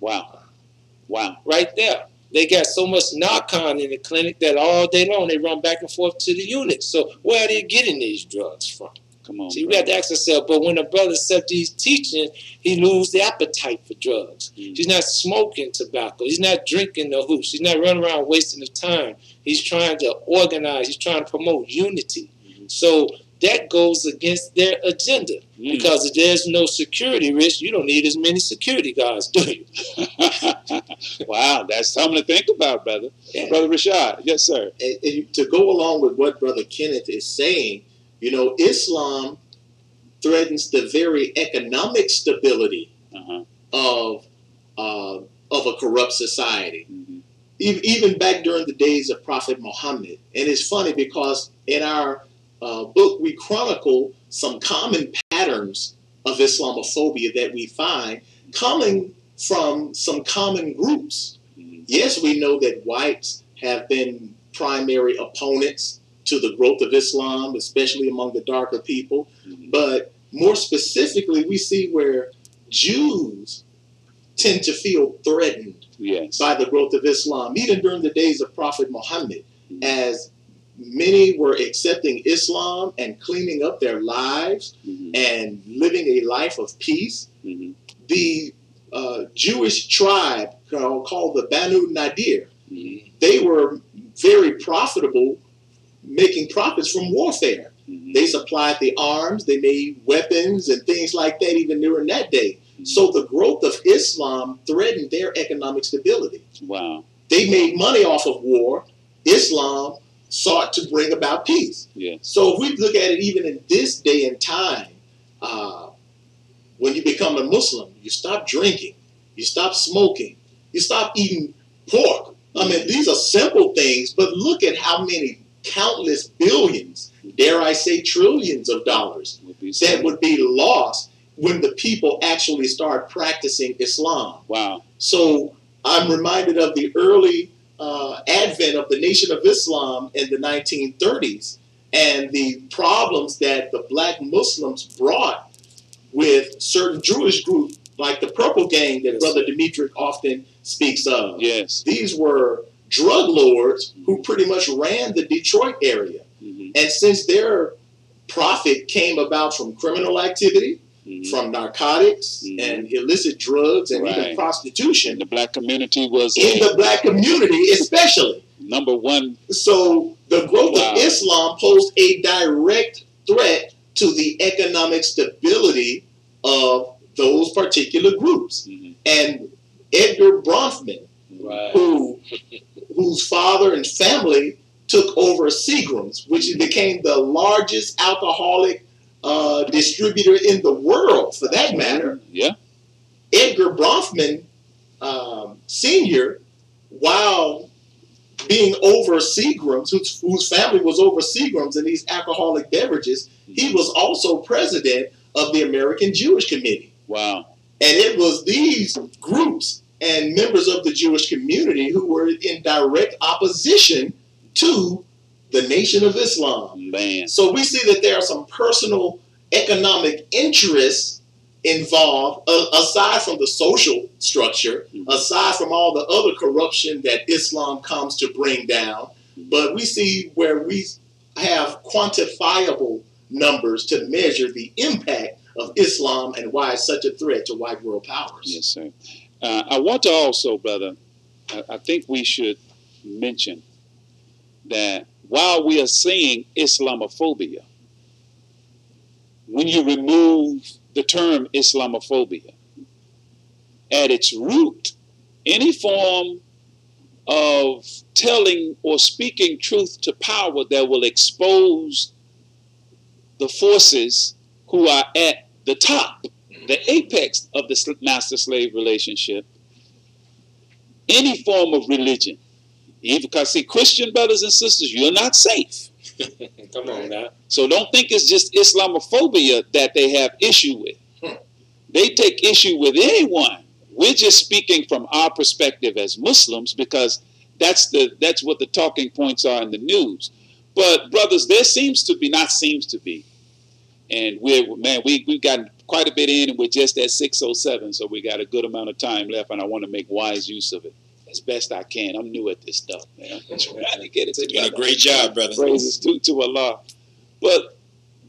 Wow. Wow. Right there. They got so much narcon in the clinic that all day long they run back and forth to the unit. So where are they getting these drugs from? Come on. See, we have to ask ourselves, but when a brother accepts these teachings, he loses the appetite for drugs. He's not smoking tobacco. He's not drinking the hooch. He's not running around wasting his time. He's trying to organize. He's trying to promote unity. So that goes against their agenda. Because if there's no security risk, you don't need as many security guards, do you? Wow, that's something to think about, brother. Yeah. Brother Rashad, yes, sir. And to go along with what Brother Kenneth is saying, you know, Islam threatens the very economic stability of a corrupt society. Even back during the days of Prophet Muhammad. And it's funny because in our book, we chronicle some common patterns of Islamophobia that we find coming from some common groups. Yes, we know that whites have been primary opponents to the growth of Islam, especially among the darker people. But more specifically, we see where Jews tend to feel threatened by the growth of Islam, even during the days of Prophet Muhammad, as many were accepting Islam and cleaning up their lives and living a life of peace. The Jewish tribe called the Banu Nadir, they were very profitable, making profits from warfare. They supplied the arms, they made weapons and things like that even during that day. So the growth of Islam threatened their economic stability. Wow. They made money off of war. Islam sought to bring about peace. So if we look at it even in this day and time, when you become a Muslim, you stop drinking, you stop smoking, you stop eating pork. I mean, these are simple things, but look at how many countless billions, dare I say trillions of dollars that would be lost when the people actually start practicing Islam. Wow. So I'm reminded of the early advent of the Nation of Islam in the 1930s and the problems that the black Muslims brought with certain Jewish groups like the Purple Gang that Brother Demetric often speaks of. These were drug lords who pretty much ran the Detroit area. And since their profit came about from criminal activity, from narcotics and illicit drugs and even prostitution. And the black community was in the black community especially. Number one. So the growth of Islam posed a direct threat to the economic stability of those particular groups. And Edgar Bronfman, whose father and family took over Seagram's, which became the largest alcoholic distributor in the world, for that matter. Edgar Bronfman Sr., while being over Seagram's, whose family was over Seagram's and these alcoholic beverages, he was also president of the American Jewish Committee. Wow. And it was these groups and members of the Jewish community who were in direct opposition to the Nation of Islam. Man. So we see that there are some personal economic interests involved, aside from the social structure, aside from all the other corruption that Islam comes to bring down. But we see where we have quantifiable numbers to measure the impact of Islam and why it's such a threat to white world powers. Yes, sir. I want to also, brother, I think we should mention that while we are seeing Islamophobia, when you remove the term Islamophobia, at its root, any form of telling or speaking truth to power that will expose the forces who are at the top, the apex of the master-slave relationship, any form of religion. Even because, see, Christian brothers and sisters, you're not safe. Come on now. So don't think it's just Islamophobia that they have issue with. They take issue with anyone. We're just speaking from our perspective as Muslims because that's what the talking points are in the news. But brothers, there seems to be, and we've gotten quite a bit in, and we're just at 6:07, so we got a good amount of time left, and I want to make wise use of it as best I can. I'm new at this stuff, man. I'm trying to get it together. You're doing a great job, brother. Praises to Allah. But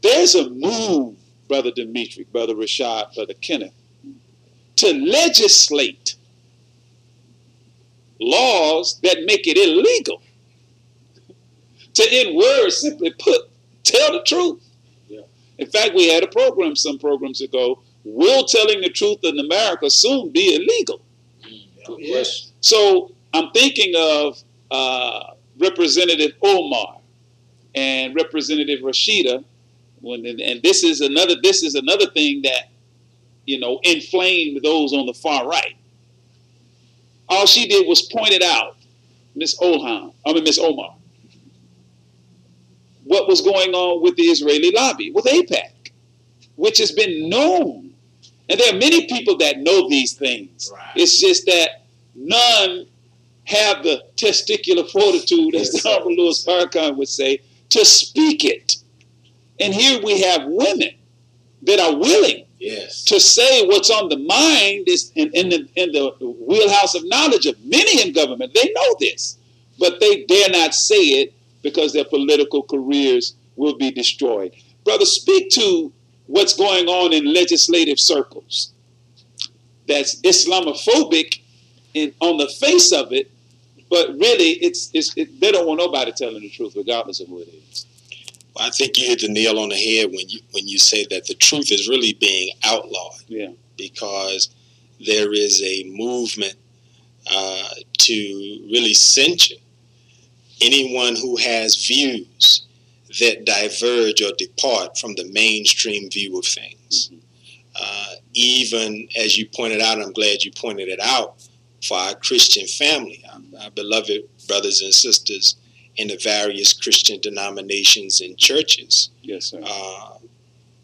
there's a move, Brother Dimitri, Brother Rashad, Brother Kenneth, to legislate laws that make it illegal to, in words, simply put, tell the truth. Yeah. In fact, we had a program some programs ago, will telling the truth in America soon be illegal? Yes. So I'm thinking of Representative Omar and Representative Rashida, and this is another thing that, you know, inflamed those on the far right. All she did was pointed out, Miss Omar, what was going on with the Israeli lobby, with AIPAC, which has been known. And there are many people that know these things. Right. It's just that none have the testicular fortitude, as the Honorable Louis Farrakhan would say, to speak it. And here we have women that are willing to say what's on the mind is in the wheelhouse of knowledge of many in government. They know this, but they dare not say it because their political careers will be destroyed. Brother, speak to what's going on in legislative circles that's Islamophobic on the face of it, but really they don't want nobody telling the truth regardless of who it is. Well, I think you hit the nail on the head when you say that the truth is really being outlawed. Yeah. Because there is a movement to really censure anyone who has views that diverge or depart from the mainstream view of things. Mm-hmm. Even as you pointed out, I'm glad you pointed it out, for our Christian family, our beloved brothers and sisters in the various Christian denominations and churches. Yes, sir.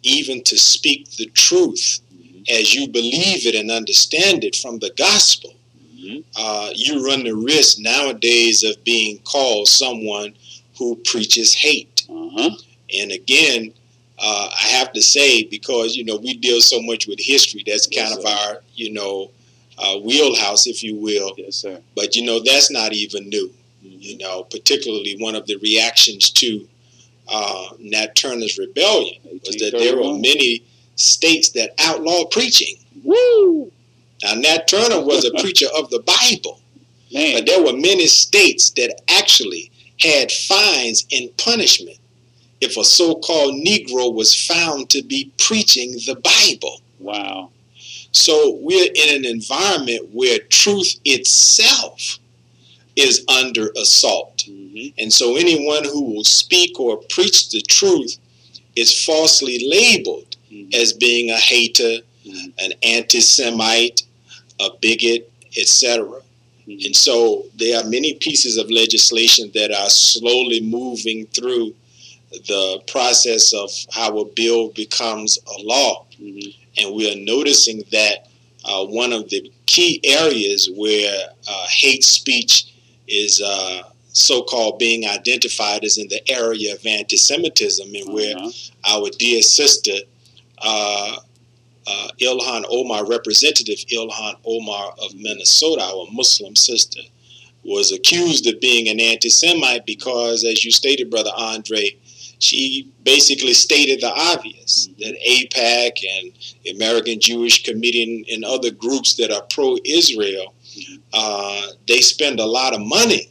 Even to speak the truth as you believe it and understand it from the gospel, you run the risk nowadays of being called someone who preaches hate. And again, I have to say, because, you know, we deal so much with history, that's kind of our, you know, wheelhouse, if you will. Yes, sir. But, you know, that's not even new. You know, particularly one of the reactions to Nat Turner's rebellion was that there were many states that outlawed preaching. Woo! Now, Nat Turner was a preacher of the Bible, but there were many states that actually had fines and punishment if a so-called Negro was found to be preaching the Bible. Wow. So we're in an environment where truth itself is under assault. And so anyone who will speak or preach the truth is falsely labeled as being a hater, an anti-Semite, a bigot, etc. And so there are many pieces of legislation that are slowly moving through the process of how a bill becomes a law. And we are noticing that one of the key areas where hate speech is so-called being identified as in the area of anti-Semitism, and where our dear sister Ilhan Omar, Representative Ilhan Omar of Minnesota, our Muslim sister, was accused of being an anti-Semite because, as you stated, Brother Andre, she basically stated the obvious, that AIPAC and the American Jewish Committee and other groups that are pro-Israel, they spend a lot of money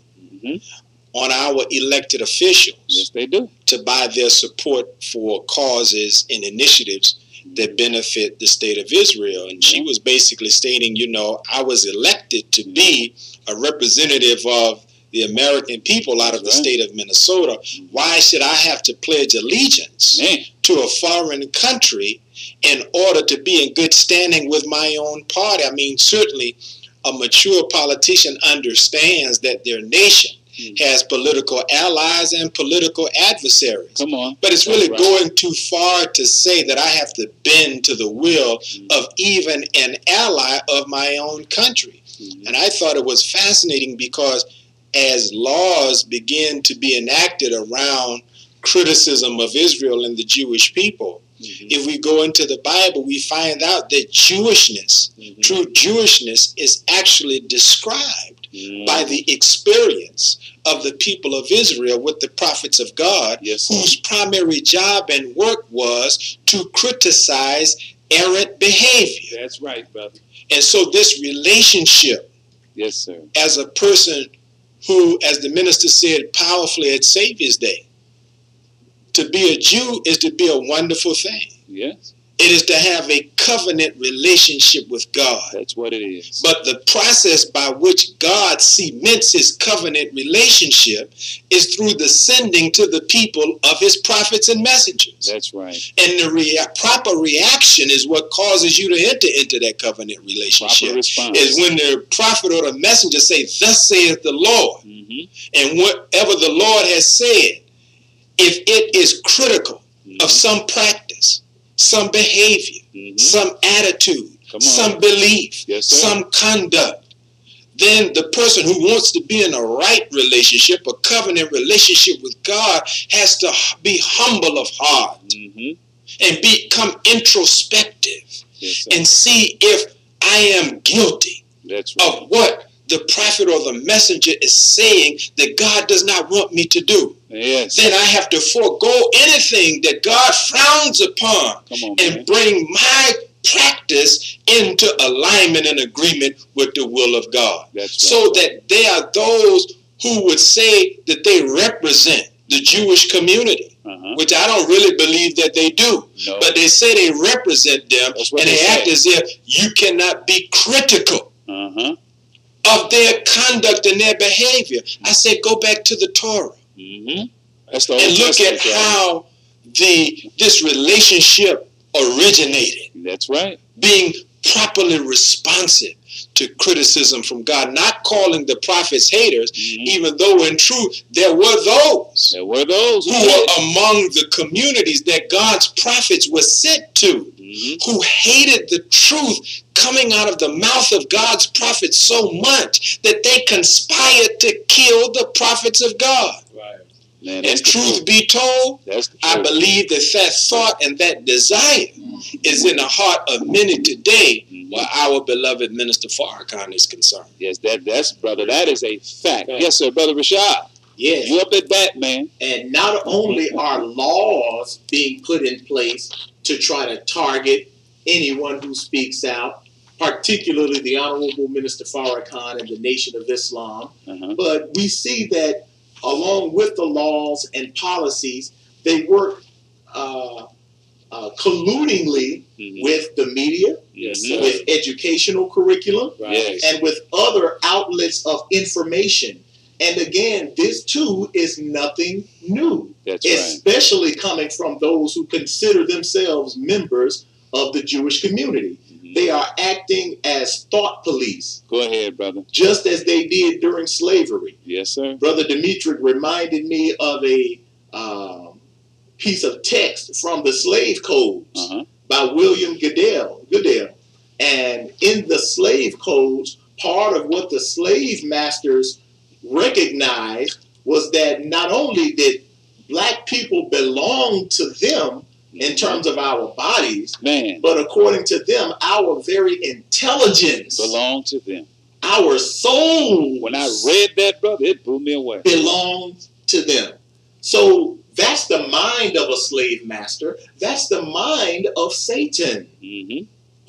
on our elected officials. Yes, they do. To buy their support for causes and initiatives that benefit the state of Israel. And she was basically stating, you know, I was elected to be a representative of the American people out of the state of Minnesota. Why should I have to pledge allegiance to a foreign country in order to be in good standing with my own party? I mean, certainly a mature politician understands that their nation has political allies and political adversaries. Come on. But it's really going too far to say that I have to bend to the will of even an ally of my own country. And I thought it was fascinating because as laws begin to be enacted around criticism of Israel and the Jewish people, if we go into the Bible, we find out that Jewishness, true Jewishness, is actually described by the experience of the people of Israel with the prophets of God, whose primary job and work was to criticize errant behavior. That's right, brother. And so this relationship, as a person who, as the minister said powerfully at Savior's Day, to be a Jew is to be a wonderful thing. Yes. It is to have a covenant relationship with God. That's what it is. But the process by which God cements his covenant relationship is through the sending to the people of his prophets and messengers. That's right. And the proper reaction is what causes you to enter into that covenant relationship. Proper response is when the prophet or the messenger say, "Thus saith the Lord." And whatever the Lord has said, if it is critical of some practice, some behavior, some attitude, some belief, some conduct, then the person who wants to be in a right relationship, a covenant relationship with God, has to be humble of heart and become introspective and see if I am guilty of what the prophet or the messenger is saying that God does not want me to do. Then I have to forego anything that God frowns upon and bring my practice into alignment and agreement with the will of God. So that there are those who would say that they represent the Jewish community, which I don't really believe that they do. But they say they represent them, and they act as if you cannot be critical of their conduct and their behavior. I said, go back to the Torah and look at how this relationship originated. That's right. Being properly responsive to criticism from God, not calling the prophets haters, even though in truth there were those who were among the communities that God's prophets were sent to, who hated the truth coming out of the mouth of God's prophets so much that they conspired to kill the prophets of God. Man, and truth be told, I believe that that thought and that desire is in the heart of many today, where our beloved Minister Farrakhan is concerned. Yes, that's brother. That is a fact. Yes, sir, Brother Rashad. Yes. You up at that, man. And not only are laws being put in place to try to target anyone who speaks out, particularly the Honorable Minister Farrakhan and the Nation of Islam, but we see that along with the laws and policies, they work colludingly with the media, with educational curriculum, and with other outlets of information. And again, this too is nothing new, especially coming from those who consider themselves members of the Jewish community. They are acting as thought police. Go ahead, brother. Just as they did during slavery. Yes, sir. Brother Dimitri reminded me of a piece of text from the Slave Codes by William Goodell. And in codes, part of what the slave masters recognized was that not only did black people belong to them in terms of our bodies, but according to them, our very intelligence belonged to them. Our souls. When I read that, brother, it blew me away. Belonged to them. So that's the mind of a slave master. That's the mind of Satan,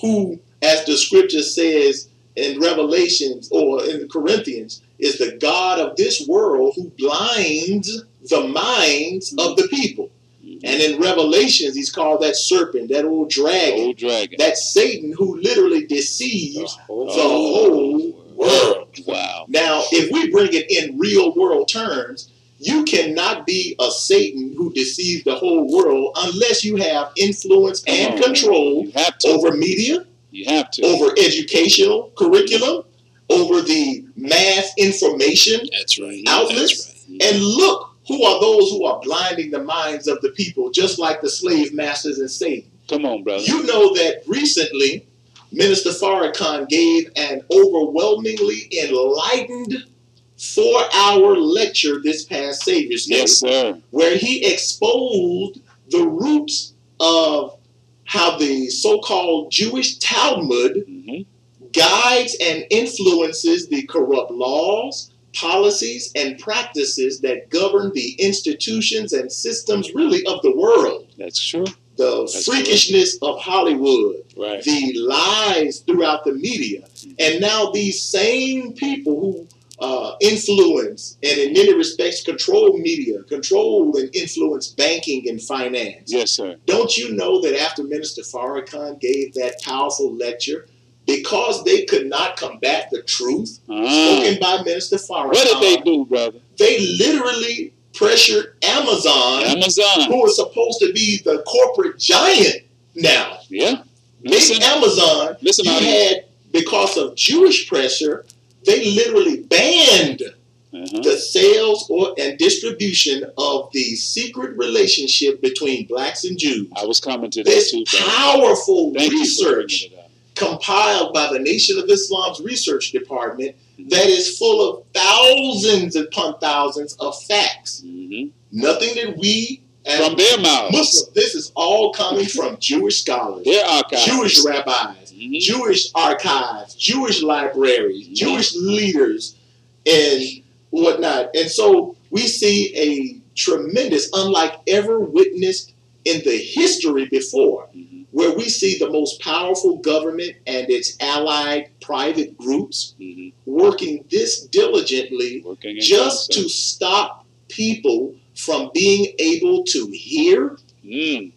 who, as the scripture says in Revelations or in Corinthians, is the God of this world who blinds the minds of the people. And in Revelations, he's called that serpent, that old dragon. That's Satan, who literally deceives the whole world. Wow. Now, if we bring it in real world terms, you cannot be a Satan who deceives the whole world unless you have influence and control over media, over educational curriculum, over the mass information outlets. And look, who are those who are blinding the minds of the people, just like the slave masters and Satan? Come on, brother. You know that recently, Minister Farrakhan gave an overwhelmingly enlightened 4-hour lecture this past Savior's Day. Yes, sir. Where he exposed the roots of how the so-called Jewish Talmud guides and influences the corrupt laws, policies, and practices that govern the institutions and systems really of the world. That's true. The freakishness of Hollywood, the lies throughout the media, and now these same people who influence and in many respects control media, control and influence banking and finance. Yes, sir. Don't you know that after Minister Farrakhan gave that powerful lecture, because they could not combat the truth spoken by Minister Farrakhan, what did they do, brother? They literally pressured Amazon, who was supposed to be the corporate giant now. Yeah. Big Amazon, because of Jewish pressure, they literally banned the sales and distribution of the secret relationship between blacks and Jews. I was coming to that too. Powerful research compiled by the Nation of Islam's research department that is full of thousands upon thousands of facts. Nothing that we from their mouths. Muslims, this is all coming from Jewish scholars, their archives, Jewish rabbis, Jewish archives, Jewish libraries, Jewish leaders, and whatnot. And so we see a tremendous, unlike ever witnessed in the history before, where we see the most powerful government and its allied private groups working this diligently just to stop people from being able to hear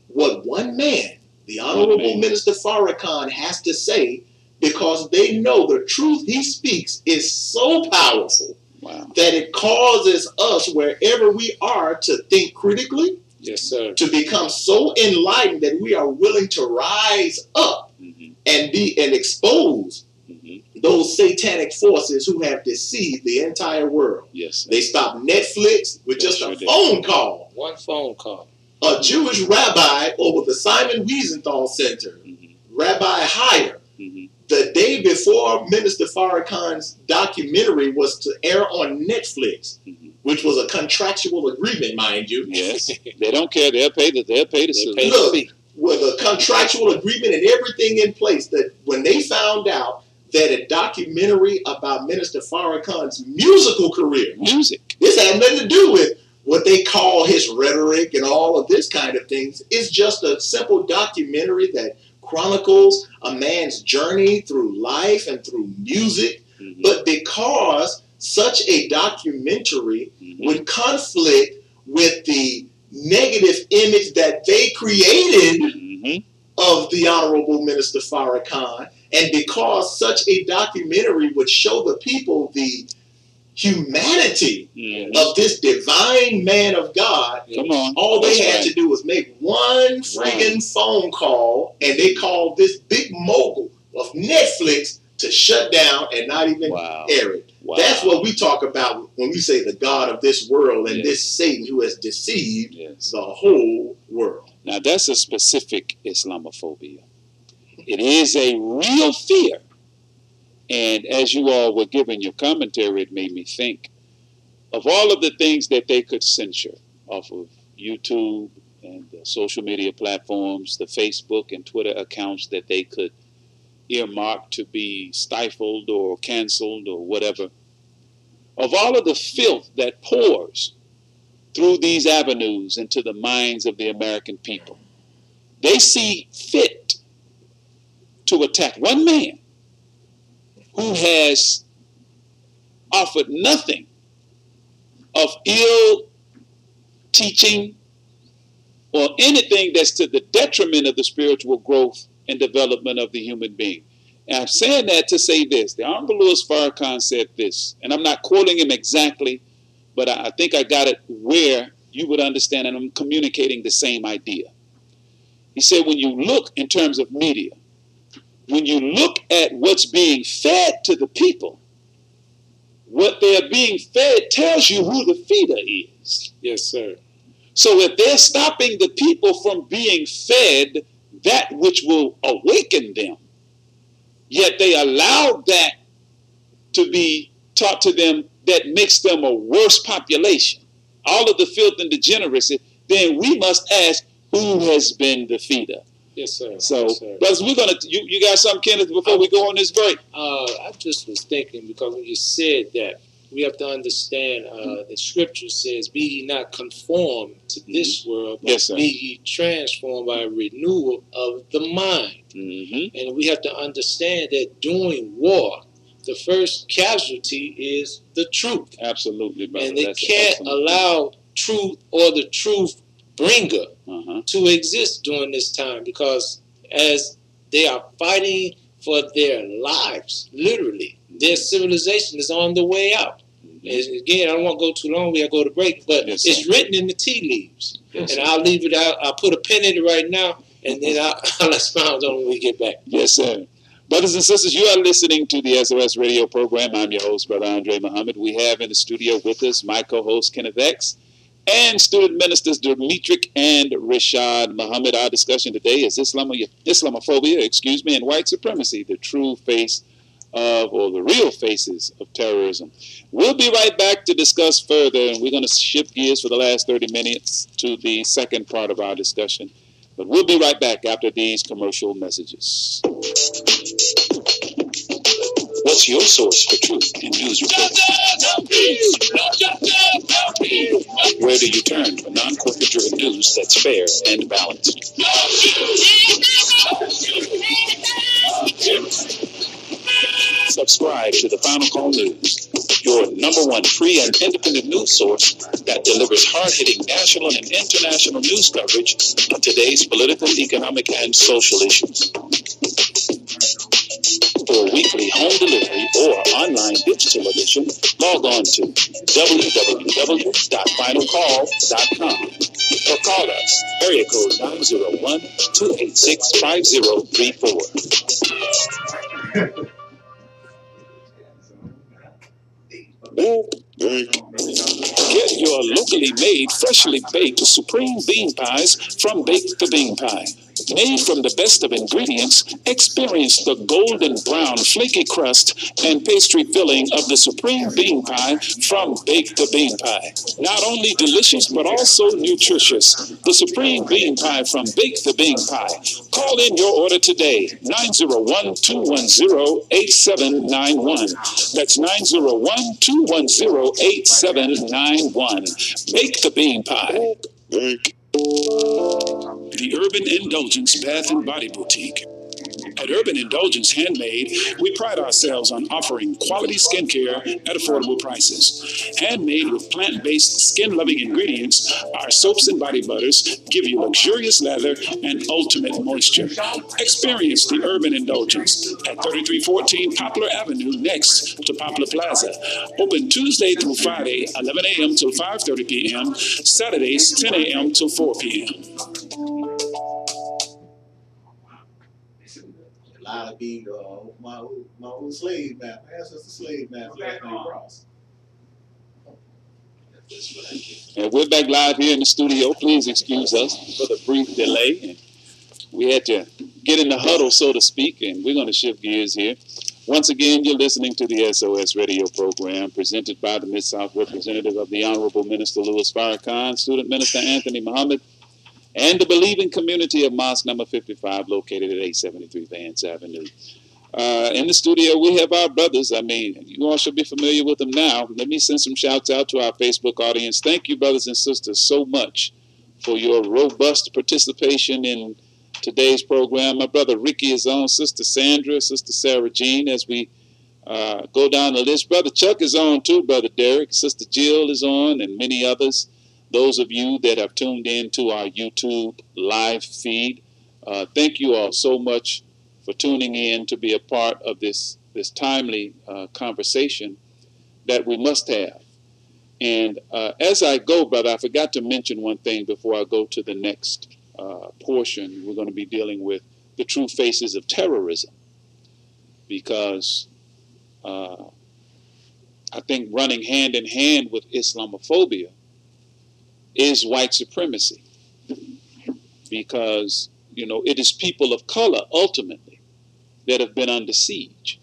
what one man, the Honorable Minister Farrakhan, has to say, because they know the truth he speaks is so powerful that it causes us, wherever we are, to think critically. Yes, sir. To become so enlightened that we are willing to rise up and expose those satanic forces who have deceived the entire world. Yes, they stopped Netflix with just a phone call. One phone call. A Jewish rabbi over the Simon Wiesenthal Center, Rabbi Heyer, the day before Minister Farrakhan's documentary was to air on Netflix, which was a contractual agreement, mind you. Yes, they don't care. They'll pay the Look, with a contractual agreement and everything in place, that when they found out that a documentary about Minister Farrakhan's musical career, this had nothing to do with what they call his rhetoric and all of this kind of things. It's just a simple documentary that chronicles a man's journey through life and through music. But because such a documentary would conflict with the negative image that they created of the Honorable Minister Farrakhan, and because such a documentary would show the people the humanity of this divine man of God, all they had to do was make one friggin' phone call, and they called this big mogul of Netflix to shut down and not even air it. That's what we talk about when we say the God of this world and this Satan who has deceived the whole world. Now that's a specific Islamophobia. It is a real fear And as you all were giving your commentary, it made me think of all of the things that they could censure off of YouTube and the social media platforms, the Facebook and Twitter accounts that they could earmark to be stifled or canceled or whatever. Of all of the filth that pours through these avenues into the minds of the American people, they see fit to attack one man who has offered nothing of ill teaching or anything that's to the detriment of the spiritual growth and development of the human being. And I'm saying that to say this. The Honorable Louis Farrakhan said this, and I'm not quoting him exactly, but I think I got it where you would understand, and I'm communicating the same idea. He said, when you look in terms of media, when you look at what's being fed to the people, what they're being fed tells you who the feeder is. Yes, sir. So if they're stopping the people from being fed that which will awaken them, yet they allow that to be taught to them that makes them a worse population, all of the filth and degeneracy, then we must ask, who has been the feeder? Yes, sir. So, yes, sir. brothers, we're gonna. You got something, Kenneth, before we go on this break? I just was thinking, because when you said that, we have to understand the scripture says, "Be ye not conformed to this world, but Yes, sir. be ye transformed by a renewal of the mind." And we have to understand that during war, the first casualty is the truth. Absolutely, brother. And they That's can't excellent. allow truth or the truth bringer to exist during this time, because as they are fighting for their lives, literally, their civilization is on the way out. And again, I don't want to go too long. We have to go to break, but Yes, it's sir. written in the tea leaves. Yes, And sir. I'll leave it out. I'll put a pin in it right now, and then I'll expound on it when we get back. Yes, sir. Brothers and sisters, you are listening to the SOS radio program. I'm your host, Brother Andre Muhammad. We have in the studio with us my co-host, Kenneth X, and student ministers Demetric and Rashad Muhammad. Our discussion today is Islamophobia, and white supremacy, the true face of, or the real faces of terrorism. We'll be right back to discuss further, and we're going to shift gears for the last 30 minutes to the second part of our discussion. But we'll be right back after these commercial messages. What's your source for truth in news reports? Where do you turn for non-corporate driven news that's fair and balanced? Subscribe to the Final Call News, your #1 free and independent news source that delivers hard-hitting national and international news coverage of today's political, economic, and social issues. For weekly home delivery or online digital edition, log on to www.finalcall.com or call us, area code 901-286-5034. Get your locally made, freshly baked Supreme Bean Pies from Bake the Bean Pie. Made from the best of ingredients, experience the golden brown flaky crust and pastry filling of the Supreme Bean Pie from Bake the Bean Pie. Not only delicious, but also nutritious. The Supreme Bean Pie from Bake the Bean Pie. Call in your order today, 901-210-8791. That's 901-210-8791. Bake the Bean Pie. The Urban Indulgence Bath and Body Boutique. At Urban Indulgence Handmade, we pride ourselves on offering quality skincare at affordable prices. Handmade with plant-based, skin-loving ingredients, our soaps and body butters give you luxurious lather and ultimate moisture. Experience the Urban Indulgence at 3314 Poplar Avenue next to Poplar Plaza. Open Tuesday through Friday, 11 a.m. till 5:30 p.m., Saturdays, 10 a.m. till 4 p.m. Lila be my old slave man. That's just a slave man. Last name Ross. And we're back live here in the studio. Please excuse us for the brief delay. We had to get in the huddle, so to speak, and we're going to shift gears here. Once again, you're listening to the SOS radio program presented by the Mid-South representative of the Honorable Minister Louis Farrakhan, Student Minister Anthony Muhammad, and the believing community of Mosque number 55 located at 873 Vance Avenue. In the studio, we have our brothers. I mean, you all should be familiar with them now. Let me send some shouts out to our Facebook audience. Thank you, brothers and sisters, so much for your robust participation in today's program. My brother Ricky is on, Sister Sandra, Sister Sarah Jean, as we go down the list. Brother Chuck is on too, Brother Derek. Sister Jill is on, and many others. Those of you that have tuned in to our YouTube live feed, thank you all so much for tuning in to be a part of this timely conversation that we must have. And as I go, brother, I forgot to mention one thing before I go to the next portion. We're going to be dealing with the true faces of terrorism, because I think running hand in hand with Islamophobia is white supremacy, because, you know, it is people of color ultimately that have been under siege.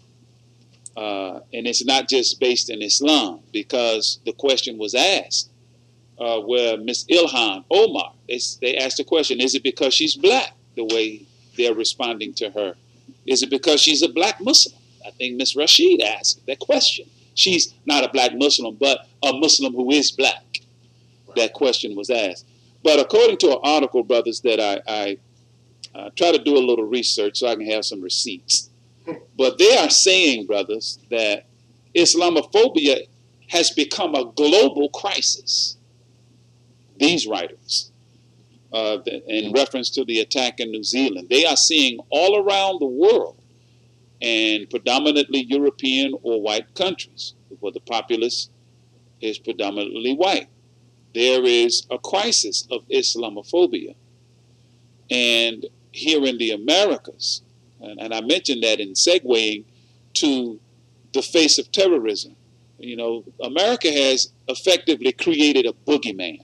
And it's not just based in Islam, because the question was asked where Miss Ilhan Omar, they asked the question, is it because she's black, the way they're responding to her? Is it because she's a black Muslim? I think Miss Rashid asked that question. She's not a black Muslim, but a Muslim who is black. That question was asked. But according to an article, brothers, that I try to do a little research so I can have some receipts. But they are saying, brothers, that Islamophobia has become a global crisis. These writers, in reference to the attack in New Zealand, they are seeing all around the world, and predominantly European or white countries, where the populace is predominantly white. There is a crisis of Islamophobia. And here in the Americas, and I mentioned that in segueing to the face of terrorism, you know, America has effectively created a boogeyman.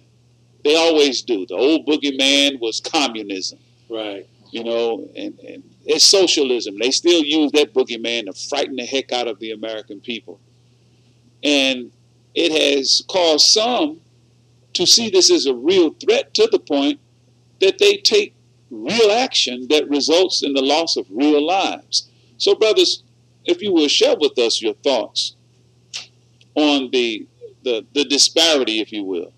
They always do. The old boogeyman was communism. Right. You know, and it's socialism. They still use that boogeyman to frighten the heck out of the American people. And it has caused some to see this as a real threat, to the point that they take real action that results in the loss of real lives. So, brothers, if you will share with us your thoughts on the disparity, if you will,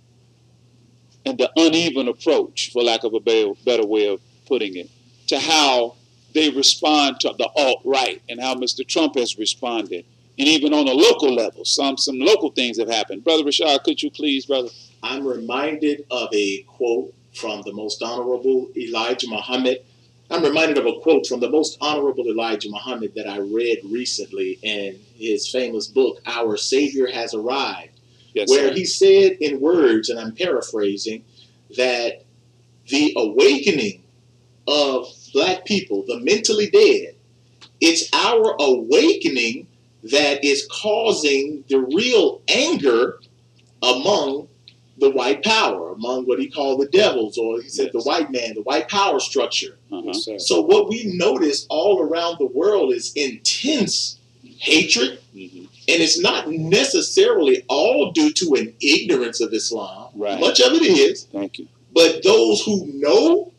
and the uneven approach, for lack of a better way of putting it, to how they respond to the alt-right and how Mr. Trump has responded. And even on a local level, some local things have happened. Brother Rashad, could you please, brother? I'm reminded of a quote from the Most Honorable Elijah Muhammad. I'm reminded of a quote from the Most Honorable Elijah Muhammad that I read recently in his famous book, Our Savior Has Arrived, Yes, where sir. he said in words, and I'm paraphrasing, that the awakening of black people, the mentally dead, it's our awakening that is causing the real anger among the white power, among what he called the devils, or he said the white man, the white power structure. Uh-huh. So what we notice all around the world is intense hatred, and it's not necessarily all due to an ignorance of Islam. Right. Much of it is. Thank you. But those who know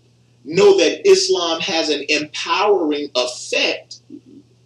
that Islam has an empowering effect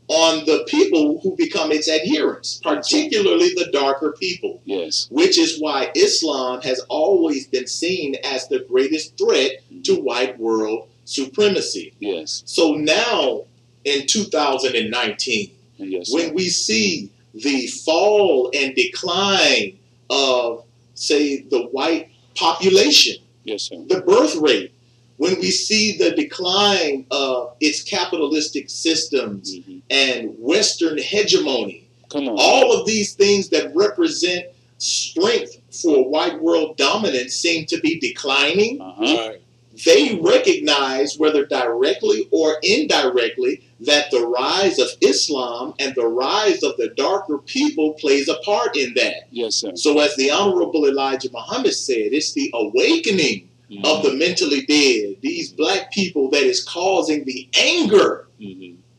on the people who become its adherents, particularly the darker people. Yes. Which is why Islam has always been seen as the greatest threat to white world supremacy. Yes. So now, in 2019, Yes, when we see the fall and decline of, say, the white population, yes, sir. the birth rate, when we see the decline of its capitalistic systems and Western hegemony, Come on. all of these things that represent strength for white world dominance seem to be declining. Right. They recognize, whether directly or indirectly, that the rise of Islam and the rise of the darker people plays a part in that. Yes, sir. So as the Honorable Elijah Muhammad said, it's the awakening of the mentally dead, these black people, that is causing the anger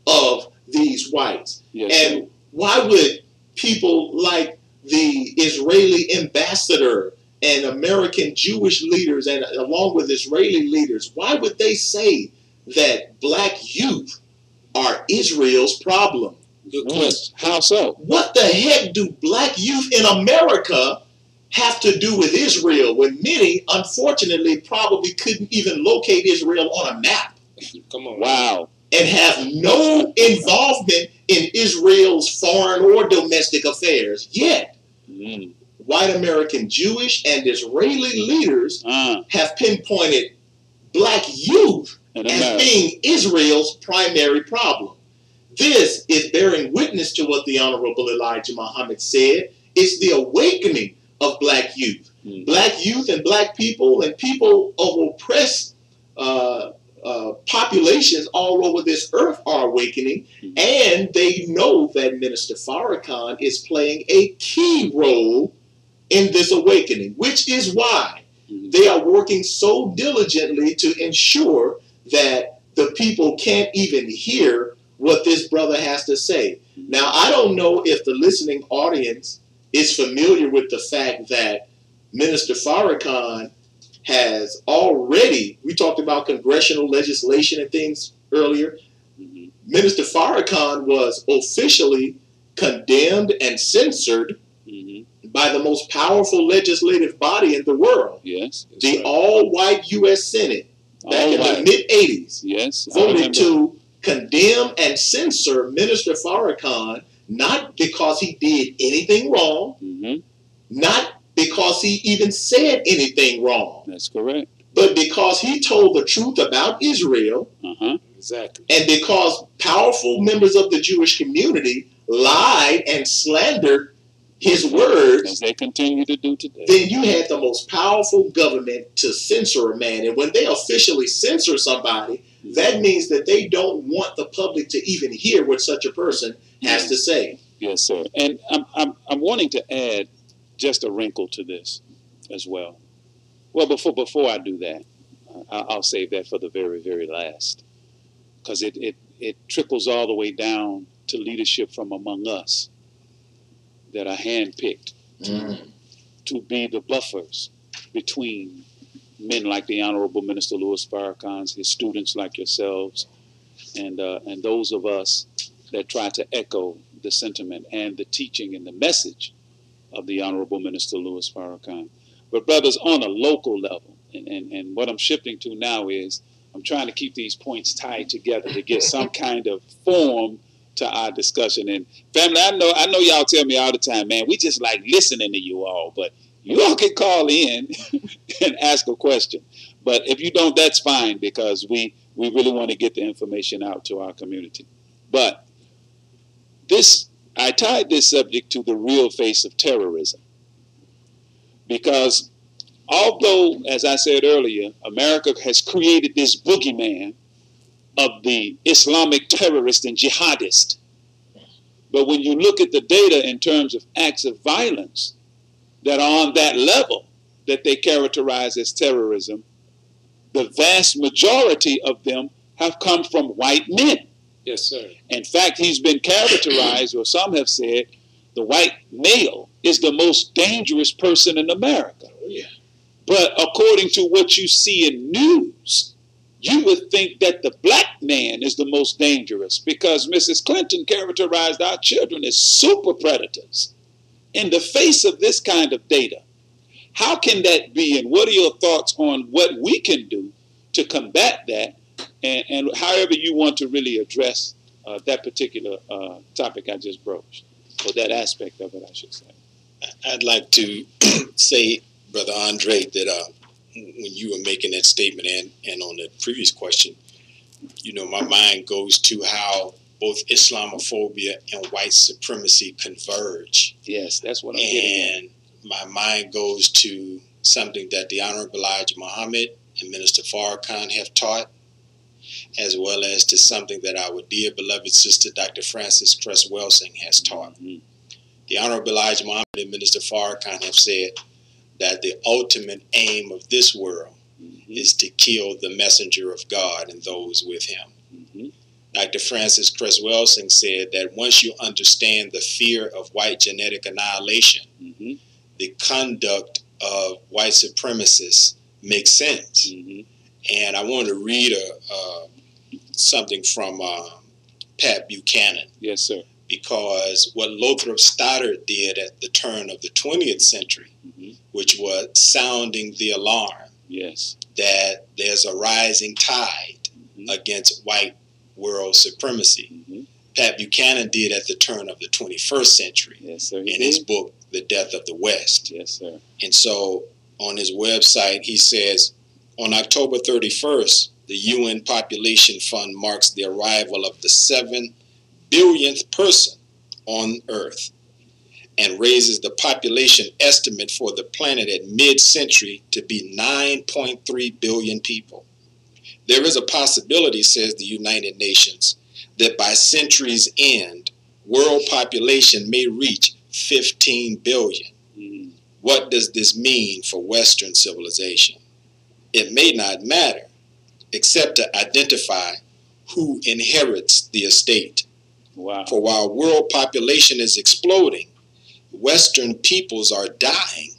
of these whites. Yes, and why would people like the Israeli ambassador and American Jewish leaders, and along with Israeli leaders, why would they say that black youth are Israel's problem? Good question. How so? What the heck do black youth in America have to do with Israel, when many, unfortunately, probably couldn't even locate Israel on a map? Come on. Wow. And have no involvement in Israel's foreign or domestic affairs yet. White American Jewish and Israeli leaders have pinpointed black youth as being Israel's primary problem. This is bearing witness to what the Honorable Elijah Muhammad said. It's the awakening of black youth. Black youth and black people and people of oppressed populations all over this earth are awakening, and they know that Minister Farrakhan is playing a key role in this awakening, which is why they are working so diligently to ensure that the people can't even hear what this brother has to say. Now, I don't know if the listening audience is familiar with the fact that Minister Farrakhan has already, we talked about congressional legislation and things earlier. Minister Farrakhan was officially condemned and censored by the most powerful legislative body in the world. Yes. The all-white U.S. Senate back in the mid-'80s. Yes. Voted to condemn and censor Minister Farrakhan, not because he did anything wrong, not because he even said anything wrong. That's correct. But because he told the truth about Israel, exactly, and because powerful members of the Jewish community lied and slandered his words, as they continue to do today, then you had the most powerful government to censor a man. And when they officially censor somebody, that means that they don't want the public to even hear what such a person has to say. Yes, sir. And I'm wanting to add just a wrinkle to this as well. Well, before I do that, I'll save that for the very, very last, because it trickles all the way down to leadership from among us that are handpicked to be the buffers between men like the Honorable Minister Louis Farrakhan, his students like yourselves, and those of us that try to echo the sentiment and the teaching and the message of the Honorable Minister Louis Farrakhan. But brothers, on a local level, and what I'm shifting to now is I'm trying to keep these points tied together to get some kind of form to our discussion. And family, I know y'all tell me all the time, man, we just like listening to you all, but you all can call in and ask a question. But if you don't, that's fine, because we really want to get the information out to our community. But I tied this subject to the real face of terrorism, because although, as I said earlier, America has created this boogeyman of the Islamic terrorist and jihadist, but when you look at the data in terms of acts of violence that are on that level that they characterize as terrorism, the vast majority of them have come from white men. Yes, sir. In fact, he's been characterized, or some have said, the white male is the most dangerous person in America. Oh, yeah. But according to what you see in news, you would think that the black man is the most dangerous, because Mrs. Clinton characterized our children as super predators. In the face of this kind of data, how can that be? And what are your thoughts on what we can do to combat that? And however you want to really address that particular topic I just broached, or that aspect of it, I should say. I'd like to say, Brother Andre, that when you were making that statement and on the previous question, my mind goes to how both Islamophobia and white supremacy converge. Yes, that's what I'm getting at. And my mind goes to something that the Honorable Elijah Muhammad and Minister Farrakhan have taught, as well as to something that our dear beloved sister, Dr. Frances Cress Welsing, has taught. The Honorable Elijah Muhammad and Minister Farrakhan have said that the ultimate aim of this world is to kill the messenger of God and those with him. Dr. Francis Cress-Welsing said that once you understand the fear of white genetic annihilation, the conduct of white supremacists makes sense. And I wanted to read something from Pat Buchanan. Yes, sir. Because what Lothrop Stoddard did at the turn of the 20th century, which was sounding the alarm that there's a rising tide against white world supremacy, Pat Buchanan did at the turn of the 21st century in his book, The Death of the West. Yes, sir. And so on his website, he says, on October 31st, the UN Population Fund marks the arrival of the 7 billionth person on Earth and raises the population estimate for the planet at mid-century to be 9.3 billion people. There is a possibility, says the United Nations, that by century's end, world population may reach 15 billion. What does this mean for Western civilization? It may not matter, except to identify who inherits the estate. Wow. For while world population is exploding, Western peoples are dying.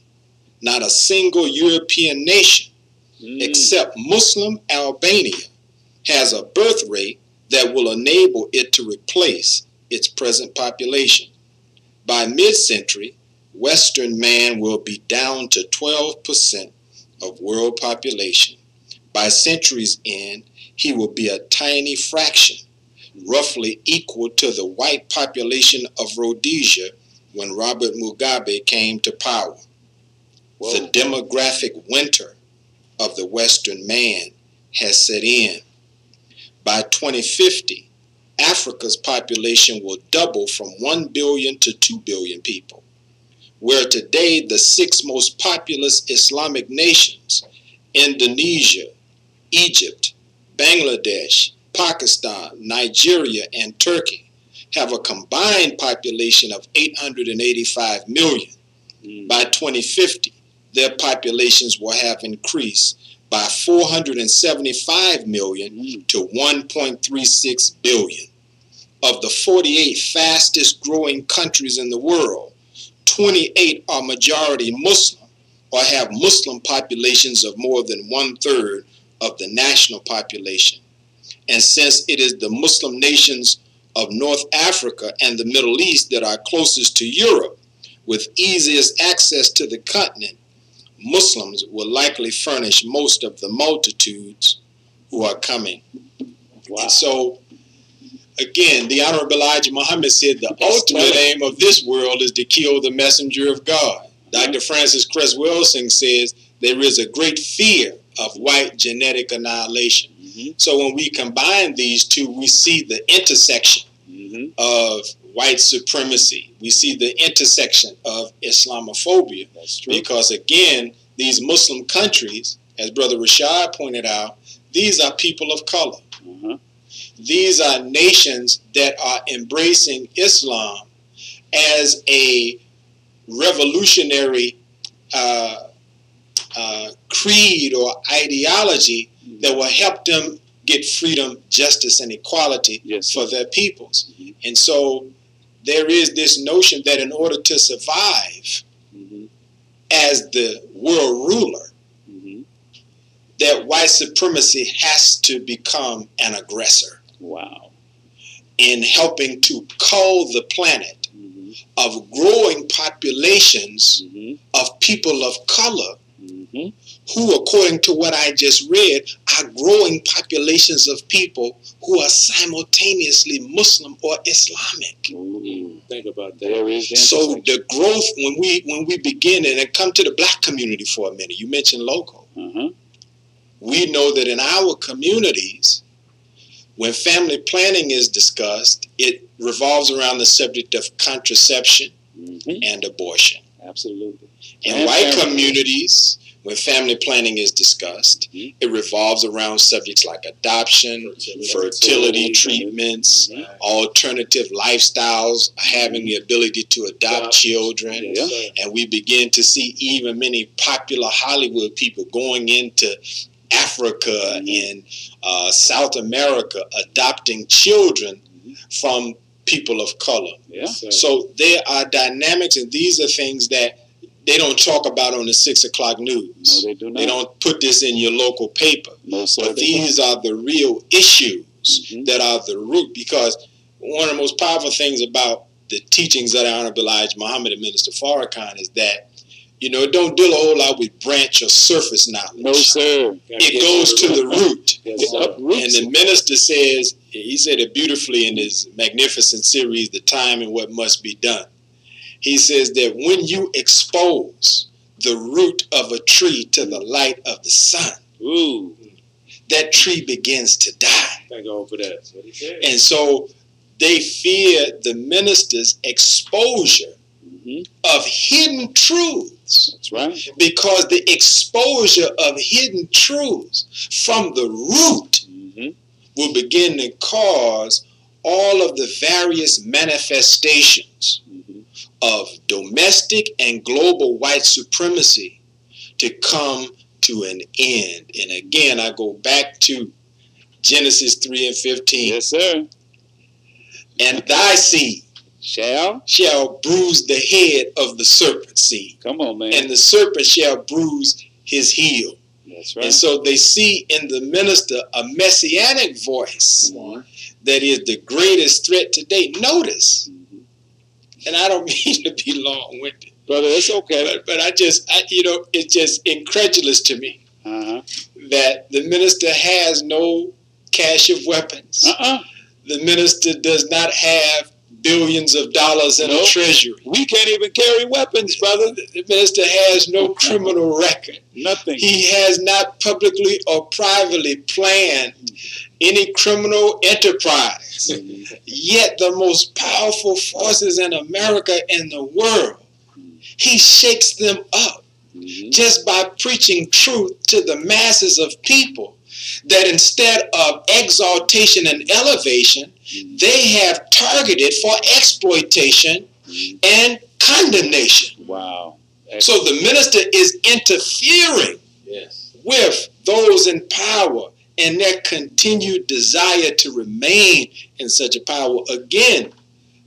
Not a single European nation, except Muslim Albania, has a birth rate that will enable it to replace its present population. By mid-century, Western man will be down to 12% of world population. By century's end, he will be a tiny fraction, roughly equal to the white population of Rhodesia when Robert Mugabe came to power. Whoa. The demographic winter of the Western man has set in. By 2050, Africa's population will double from 1 billion to 2 billion people. Where today the 6 most populous Islamic nations, Indonesia, Egypt, Bangladesh, Pakistan, Nigeria, and Turkey, have a combined population of 885 million. By 2050, their populations will have increased by 475 million to 1.36 billion. Of the 48 fastest growing countries in the world, 28 are majority Muslim or have Muslim populations of more than 1/3 of the national population. And since it is the Muslim nations of North Africa and the Middle East that are closest to Europe, with easiest access to the continent, Muslims will likely furnish most of the multitudes who are coming. Wow. And so, again, the Honorable Elijah Muhammad said the ultimate aim of this world is to kill the messenger of God. Dr. Francis Cress-Welsing says there is a great fear of white genetic annihilation. So when we combine these two, we see the intersection of white supremacy. We see the intersection of Islamophobia. That's true. Because again, these Muslim countries, as Brother Rashad pointed out, these are people of color. These are nations that are embracing Islam as a revolutionary creed or ideology that will help them get freedom, justice, and equality for their peoples. And so there is this notion that in order to survive as the world ruler, that white supremacy has to become an aggressor. Wow. In helping to cull the planet of growing populations of people of color who, according to what I just read, are growing populations of people who are simultaneously Muslim or Islamic. Think about that. So the growth, when we begin, and come to the black community for a minute, you mentioned local. We know that in our communities, when family planning is discussed, it revolves around the subject of contraception and abortion. Absolutely. In white communities, when family planning is discussed, it revolves around subjects like adoption, fertility treatments, alternative lifestyles, having the ability to adopt children. And we begin to see even many popular Hollywood people going into Africa, in South America, adopting children from people of color. Yeah. So there are dynamics, and these are things that they don't talk about on the 6 o'clock news. No, they do not. They don't put this in your local paper. No, sir, but these are the real issues that are the root, because one of the most powerful things about the teachings of the Honorable Elijah Muhammad and Minister Farrakhan is that, you know, it don't deal a whole lot with branch or surface knowledge. No, sir. It goes to the root. Yes, sir. And the minister says, he said it beautifully in his magnificent series, The Time and What Must Be Done. He says that when you expose the root of a tree to the light of the sun, Ooh. that tree begins to die. Thank God for that. That's what he said. And so they fear the minister's exposure of hidden truths. That's right. Because the exposure of hidden truths from the root will begin to cause all of the various manifestations of domestic and global white supremacy to come to an end. And again, I go back to Genesis 3 and 15. Yes, sir. And thy seed Shall bruise the head of the serpent seed. Come on, man. And the serpent shall bruise his heel. That's right. And so they see in the minister a messianic voice that is the greatest threat today. Notice, and I don't mean to be long-winded, brother, it's okay. but I you know, it's just incredulous to me that the minister has no cache of weapons. The minister does not have billions of dollars in a treasury. We can't even carry weapons, brother. The minister has no criminal record. Nothing. He has not publicly or privately planned any criminal enterprise. Yet the most powerful forces in America and the world, he shakes them up just by preaching truth to the masses of people, that instead of exaltation and elevation, they have targeted for exploitation and condemnation. Wow. So the minister is interfering with those in power and their continued desire to remain in such a power. Again,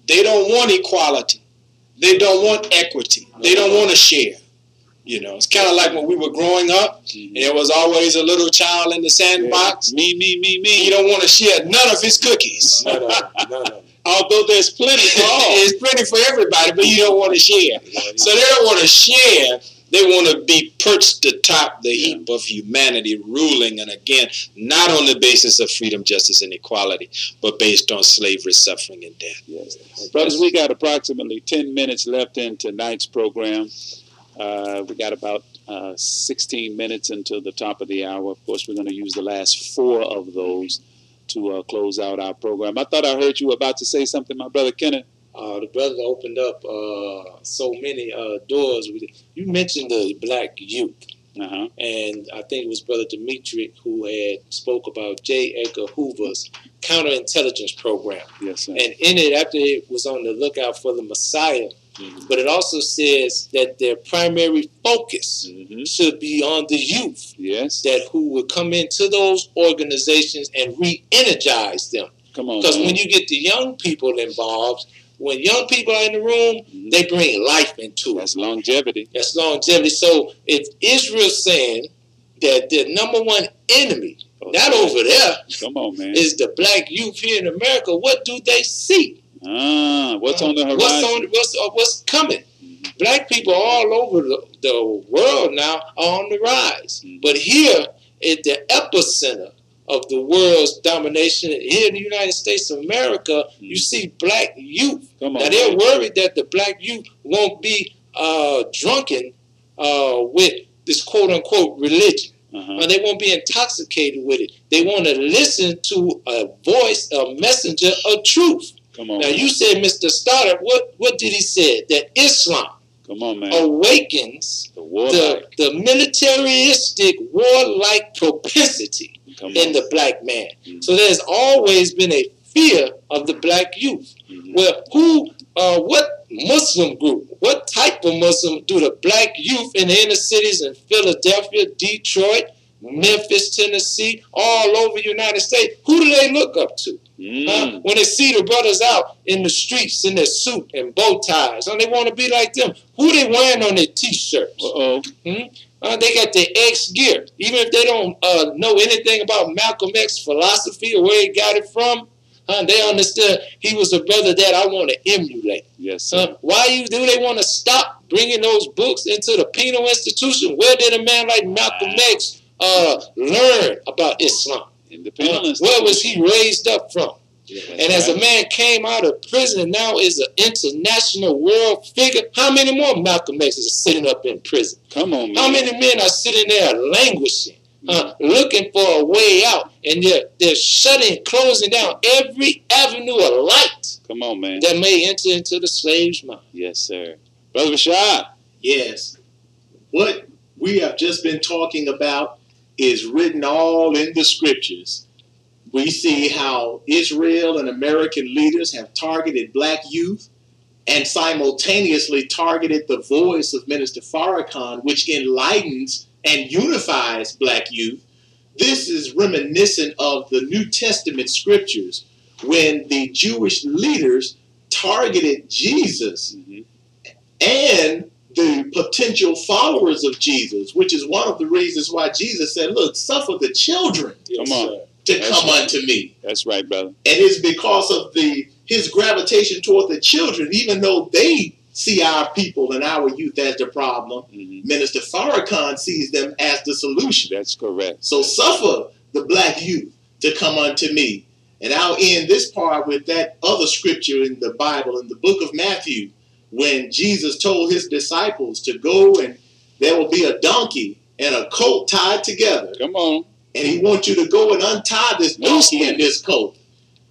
they don't want equality. They don't want equity. They don't want to share. You know, it's kind of like when we were growing up, and there was always a little child in the sandbox. Me. He don't want to share none of his cookies. No. Although there's plenty for all. There's plenty for everybody, but you don't want to share. So they don't want to share. They want to be perched atop the heap of humanity, ruling, and again, not on the basis of freedom, justice, and equality, but based on slavery, suffering, and death. Yes. Brothers, we got approximately 10 minutes left in tonight's program. We got about 16 minutes until the top of the hour. Of course, we're going to use the last 4 of those to close out our program. I thought I heard you about to say something, my brother Kenneth. The brother opened up so many doors. You mentioned the black youth. And I think it was Brother Dimitri who had spoke about J. Edgar Hoover's counterintelligence program. Yes, sir. And in it, after it was on the lookout for the Messiah, but it also says that their primary focus should be on the youth. Yes. That who would come into those organizations and re-energize them. Come on. Because when you get the young people involved, when young people are in the room, they bring life into it. That's longevity. That's longevity. So if Israel's saying that their number one enemy, not over there, is the black youth here in America, what do they see? What's on the horizon? What's coming? Black people all over the world now are on the rise. But here at the epicenter of the world's domination, here in the United States of America, you see black youth. Now they're worried that the black youth won't be drunken with this quote-unquote religion. They won't be intoxicated with it. They want to listen to a voice, a messenger of truth. Now you said, Mr. Stoddard, what did he say? That Islam awakens the militaristic, warlike propensity in the black man. So there's always been a fear of the black youth. Well, what Muslim group, what type of Muslim do the black youth in the inner cities in Philadelphia, Detroit, Memphis, Tennessee, all over the United States. Who do they look up to? When they see the brothers out in the streets in their suit and bow ties, they want to be like them. Who they wearing on their T-shirts? They got their X gear. Even if they don't know anything about Malcolm X's philosophy or where he got it from, they understood he was a brother that I want to emulate. Yes, sir. Why do they want to stop bringing those books into the penal institution? Where did a man like Malcolm X learn about Islam? In the penal where was he raised up from? Yeah, and as a man came out of prison and now is an international world figure, how many more Malcolm X's are sitting up in prison? Come on, man. How many men are sitting there languishing, looking for a way out, and they're shutting, closing down every avenue of light. Come on, man. That may enter into the slave's mind. Yes, sir. Brother Rashad. Yes. What we have just been talking about is written all in the scriptures. We see how Israel and American leaders have targeted black youth and simultaneously targeted the voice of Minister Farrakhan, which enlightens and unifies black youth. This is reminiscent of the New Testament scriptures when the Jewish leaders targeted Jesus and the potential followers of Jesus, which is one of the reasons why Jesus said, look, suffer the children to come unto me. That's right, brother. And it's because of his gravitation toward the children, even though they see our people and our youth as the problem, Minister Farrakhan sees them as the solution. That's correct. So suffer the black youth to come unto me. And I'll end this part with that other scripture in the Bible, in the book of Matthew, when Jesus told his disciples to go and there will be a donkey and a colt tied together. Come on. And he wants you to go and untie this donkey and this colt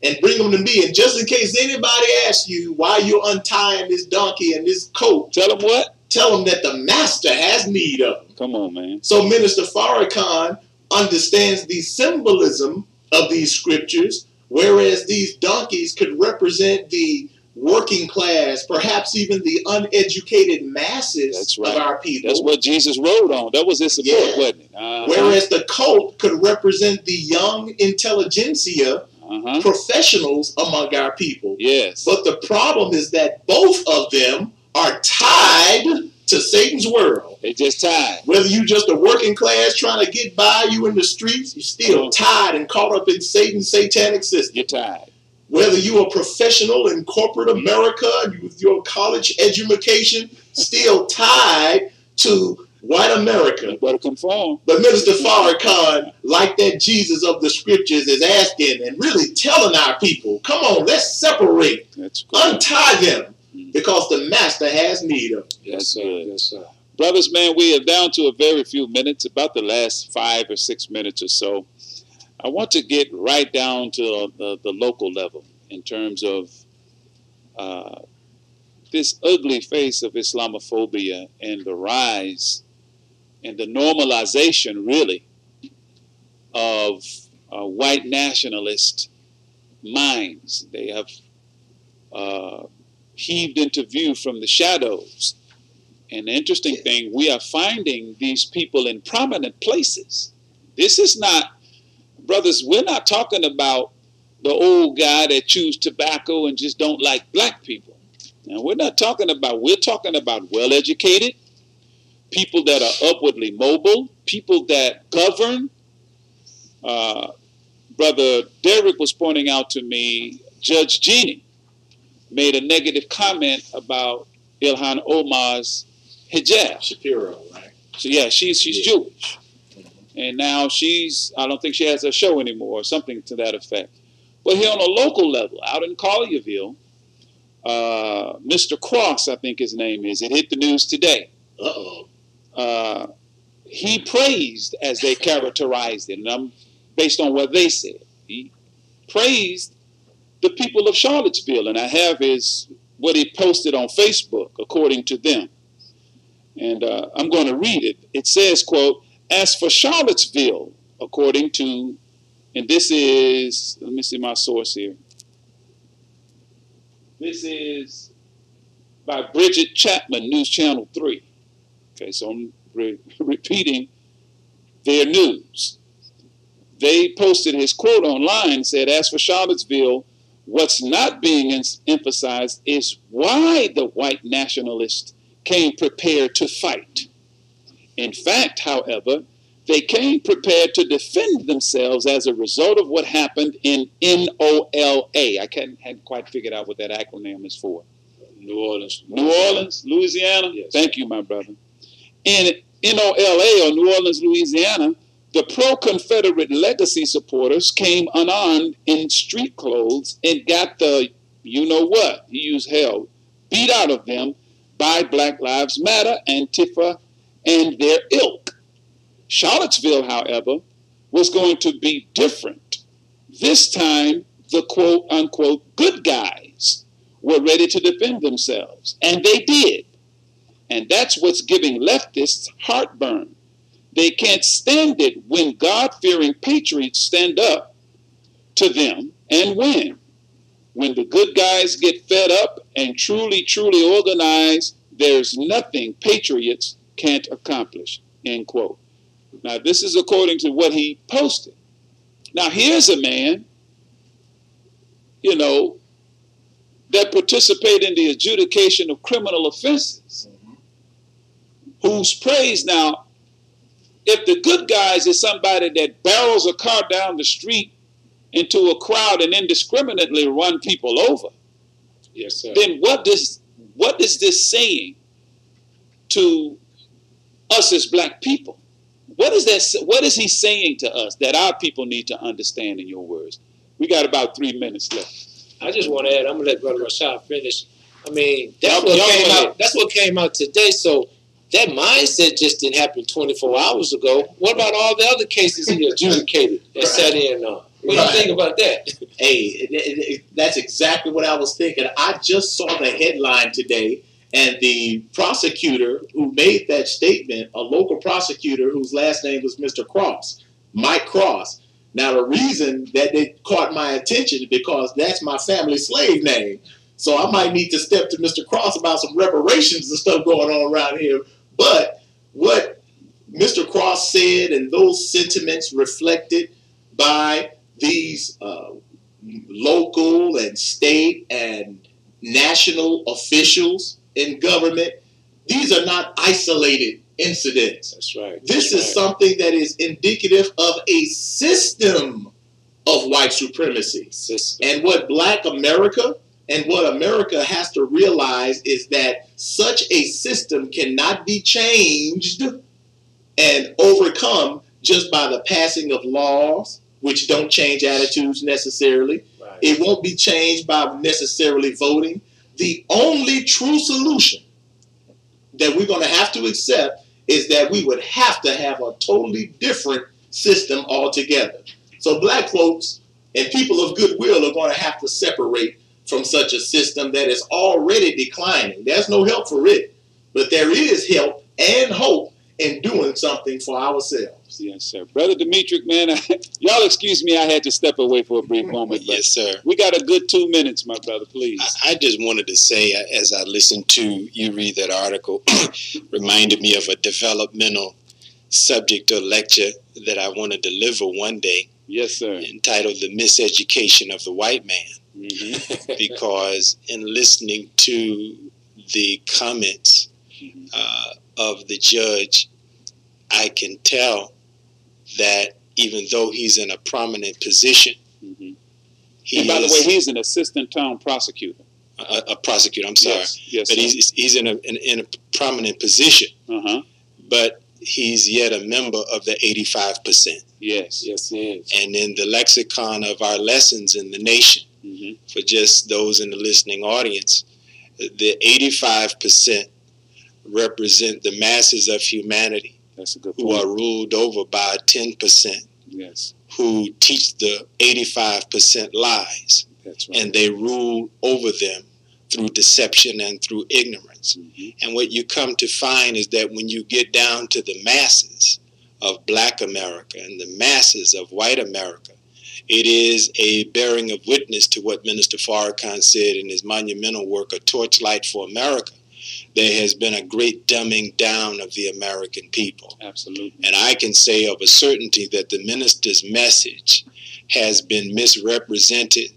and bring them to me. And just in case anybody asks you why you're untying this donkey and this colt, tell them what? Tell them that the master has need of them. Come on, man. So Minister Farrakhan understands the symbolism of these scriptures, whereas these donkeys could represent the working class, perhaps even the uneducated masses of our people. That's what Jesus rode on. That was his support, wasn't it? Whereas the colt could represent the young intelligentsia, professionals among our people. Yes. But the problem is that both of them are tied to Satan's world. They just tied. Whether you just a working class trying to get by, you in the streets, you're still tied and caught up in Satan's satanic system. You're tied. Whether you're a professional in corporate America with your college education, still tied to white America. You better conform. But Minister Farrakhan, like that Jesus of the scriptures, is asking and really telling our people, come on, let's separate. Untie them because the master has need of them. That's good. Yes, sir. Brothers, man, we are down to a very few minutes, about the last 5 or 6 minutes or so. I want to get right down to the local level in terms of this ugly face of Islamophobia and the rise and the normalization, really, of white nationalist minds. They have heaved into view from the shadows. And the interesting thing, we are finding these people in prominent places. This is not, brothers, we're not talking about the old guy that chews tobacco and just don't like black people. Now, we're talking about well-educated, people that are upwardly mobile, people that govern. Brother Derek was pointing out to me, Judge Jeannie made a negative comment about Ilhan Omar's hijab. Shapiro, right? So, yeah, she's Jewish. And now I don't think she has a show anymore or something to that effect. But here on a local level, out in Collierville, Mr. Cross, I think his name is, it hit the news today. He praised, as they characterized it, and I'm based on what they said, he praised the people of Charlottesville, and I have what he posted on Facebook, according to them. And I'm going to read it. It says, quote, as for Charlottesville, according to, and this is, let me see my source here. This is by Bridget Chapman, News Channel 3. Okay, so I'm repeating their news. They posted his quote online and said, as for Charlottesville, what's not being emphasized is why the white nationalists came prepared to fight. In fact, however, they came prepared to defend themselves as a result of what happened in NOLA. I hadn't quite figured out what that acronym is for. New Orleans. New Orleans, Louisiana? Yes. Thank you, my brother. In NOLA, or New Orleans, Louisiana, the pro-Confederate legacy supporters came unarmed in street clothes and got the, you know what, he used hell, beat out of them by Black Lives Matter, Antifa, and their ilk. Charlottesville, however, was going to be different. This time, the quote-unquote good guys were ready to defend themselves, and they did. And that's what's giving leftists heartburn. They can't stand it when God-fearing patriots stand up to them and win. When the good guys get fed up and truly, truly organize, there's nothing patriots can't accomplish, end quote. Now, this is according to what he posted. Now, here's a man, you know, that participated in the adjudication of criminal offenses, who's praised. Now, if the good guys is somebody that barrels a car down the street into a crowd and indiscriminately run people over, yes, sir, then what is this saying to us as black people? What is he saying to us that our people need to understand, in your words? We got about 3 minutes left. I just want to add, I'm going to let Brother Rashad finish. I mean, that's what came out today. So that mindset just didn't happen 24 hours ago. What about all the other cases he adjudicated and sat in on? What do you think about that? Hey, that's exactly what I was thinking. I just saw the headline today, and the prosecutor who made that statement, a local prosecutor whose last name was Mr. Cross, Mike Cross. Now, the reason that they caught my attention is because that's my family slave name. So I might need to step to Mr. Cross about some reparations and stuff going on around here. But what Mr. Cross said and those sentiments reflected by these local and state and national officials in government, these are not isolated incidents. That's right. This is something that is indicative of a system of white supremacy. And what Black America and what America has to realize is that such a system cannot be changed and overcome just by the passing of laws, which don't change attitudes necessarily. Right. It won't be changed by necessarily voting. The only true solution that we're going to have to accept is that we would have to have a totally different system altogether. So black folks and people of goodwill are going to have to separate from such a system that is already declining. There's no help for it, but there is help and hope in doing something for ourselves. Yes, sir. Brother Demetric, man, y'all excuse me, I had to step away for a brief moment. But yes, sir. We got a good 2 minutes, my brother, please. I just wanted to say, as I listened to you read that article, reminded me of a developmental subject or lecture that I want to deliver one day. Yes, sir. Entitled The Miseducation of the White Man. Mm-hmm. Because in listening to the comments of the judge, I can tell that even though he's in a prominent position, and by the way, he's an assistant town prosecutor. A prosecutor, I'm sorry. Yes, but he's in a prominent position. But he's yet a member of the 85%. Yes, yes, he is. And in the lexicon of our lessons in the nation, for just those in the listening audience, the 85% represent the masses of humanity. That's a good who point. are ruled over by 10%. Yes. Who teach the 85% lies. That's right. And they rule over them through deception and through ignorance. And what you come to find is that when you get down to the masses of Black America and the masses of white America, it is a bearing of witness to what Minister Farrakhan said in his monumental work, A Torchlight for America, there has been a great dumbing down of the American people. Absolutely. And I can say of a certainty that the minister's message has been misrepresented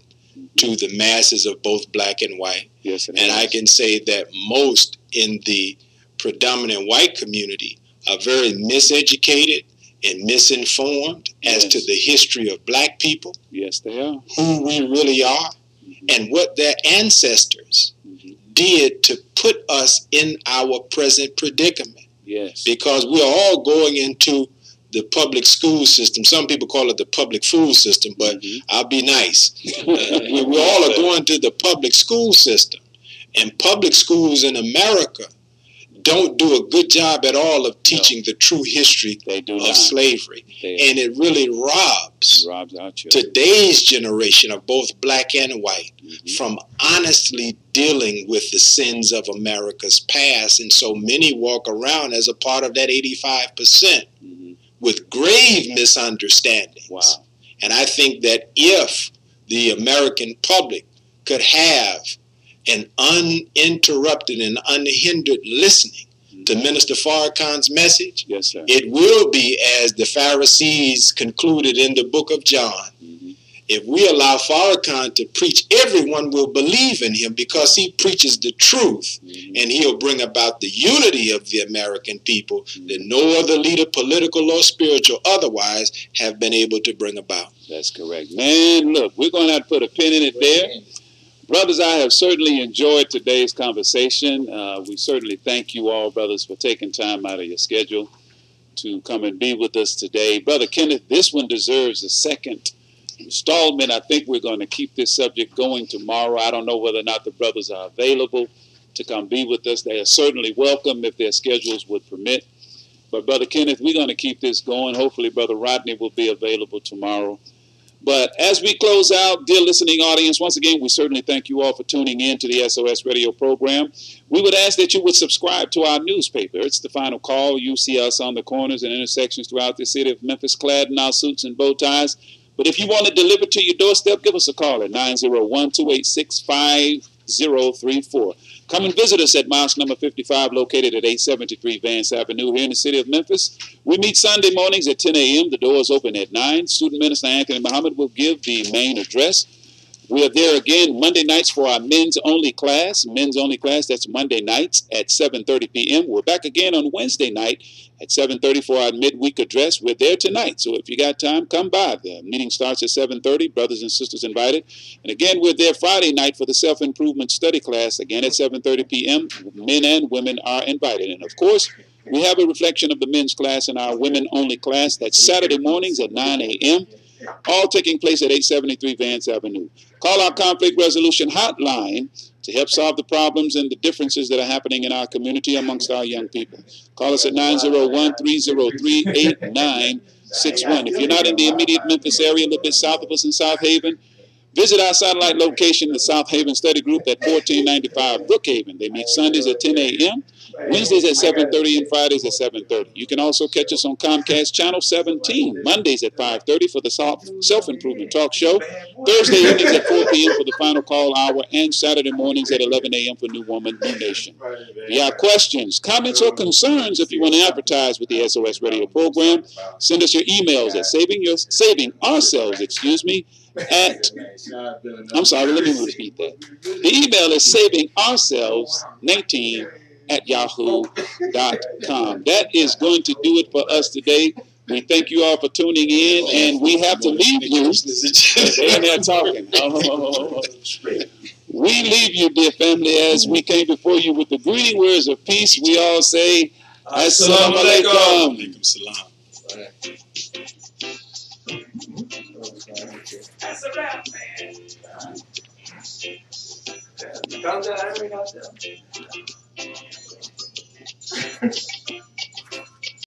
to the masses of both black and white. Yes, and I can say that most in the predominant white community are very miseducated and misinformed as to the history of black people. Yes, they are. Who we really are, and what their ancestors did to put us in our present predicament. Yes. Because we're all going into the public school system. Some people call it the public food system, but I'll be nice. We all are going to the public school system. And public schools in America don't do a good job at all of teaching the true history of slavery. And it really robs our children, today's generation of both black and white, from honestly dealing with the sins of America's past. And so many walk around as a part of that 85% with grave misunderstandings. Wow. And I think that if the American public could have an uninterrupted and unhindered listening to Minister Farrakhan's message, yes, sir, it will be as the Pharisees concluded in the book of John. If we allow Farrakhan to preach, everyone will believe in him because he preaches the truth, and he'll bring about the unity of the American people that no other leader, political or spiritual otherwise, have been able to bring about. That's correct. Man, look, we're going to have to put a pin in it there. Brothers, I have certainly enjoyed today's conversation. We certainly thank you all, brothers, for taking time out of your schedule to come and be with us today. Brother Kenneth, this one deserves a second installment. I think we're going to keep this subject going tomorrow. I don't know whether or not the brothers are available to come be with us. They are certainly welcome if their schedules would permit. But Brother Kenneth, we're going to keep this going. Hopefully Brother Rodney will be available tomorrow. But as we close out, dear listening audience, once again, we certainly thank you all for tuning in to the SOS radio program. We would ask that you would subscribe to our newspaper. It's The Final Call. You see us on the corners and intersections throughout the city of Memphis, clad in our suits and bow ties. But if you want it delivered to your doorstep, give us a call at 901-286-5034. Come and visit us at Mosque number 55, located at 873 Vance Avenue here in the city of Memphis. We meet Sunday mornings at 10 a.m. The doors open at 9. Student Minister Anthony Muhammad will give the main address. We are there again Monday nights for our men's only class. Men's only class, that's Monday nights at 7:30 p.m. We're back again on Wednesday night at 7:30 for our midweek address. We're there tonight, so if you got time, come by. The meeting starts at 7:30. Brothers and sisters invited. And again, we're there Friday night for the self-improvement study class, again at 7:30 p.m. Men and women are invited. And of course, we have a reflection of the men's class in our women-only class. That's Saturday mornings at 9 a.m., all taking place at 873 Vance Avenue. Call our conflict resolution hotline to help solve the problems and the differences that are happening in our community amongst our young people. Call us at 901-303-8961. If you're not in the immediate Memphis area, a little bit south of us in South Haven, visit our satellite location, the South Haven Study Group at 1495 Brookhaven. They meet Sundays at 10 a.m., Wednesdays at 7:30, and Fridays at 7:30. You can also catch us on Comcast Channel 17, Mondays at 5:30 for the Self-Improvement Talk Show, Thursday evenings at 4 p.m. for the Final Call Hour, and Saturday mornings at 11 a.m. for New Woman, New Nation. If you have questions, comments, or concerns, if you want to advertise with the SOS radio program, send us your emails at I'm sorry, let me repeat that. The email is savingourselves19@yahoo.com. That is going to do it for us today. We thank you all for tuning in, and we have to leave you. They're in there talking. We leave you, dear family, as we came before you with the greeting words of peace. We all say, Assalamu alaikum. That's a wrap, man. Found that I already got that.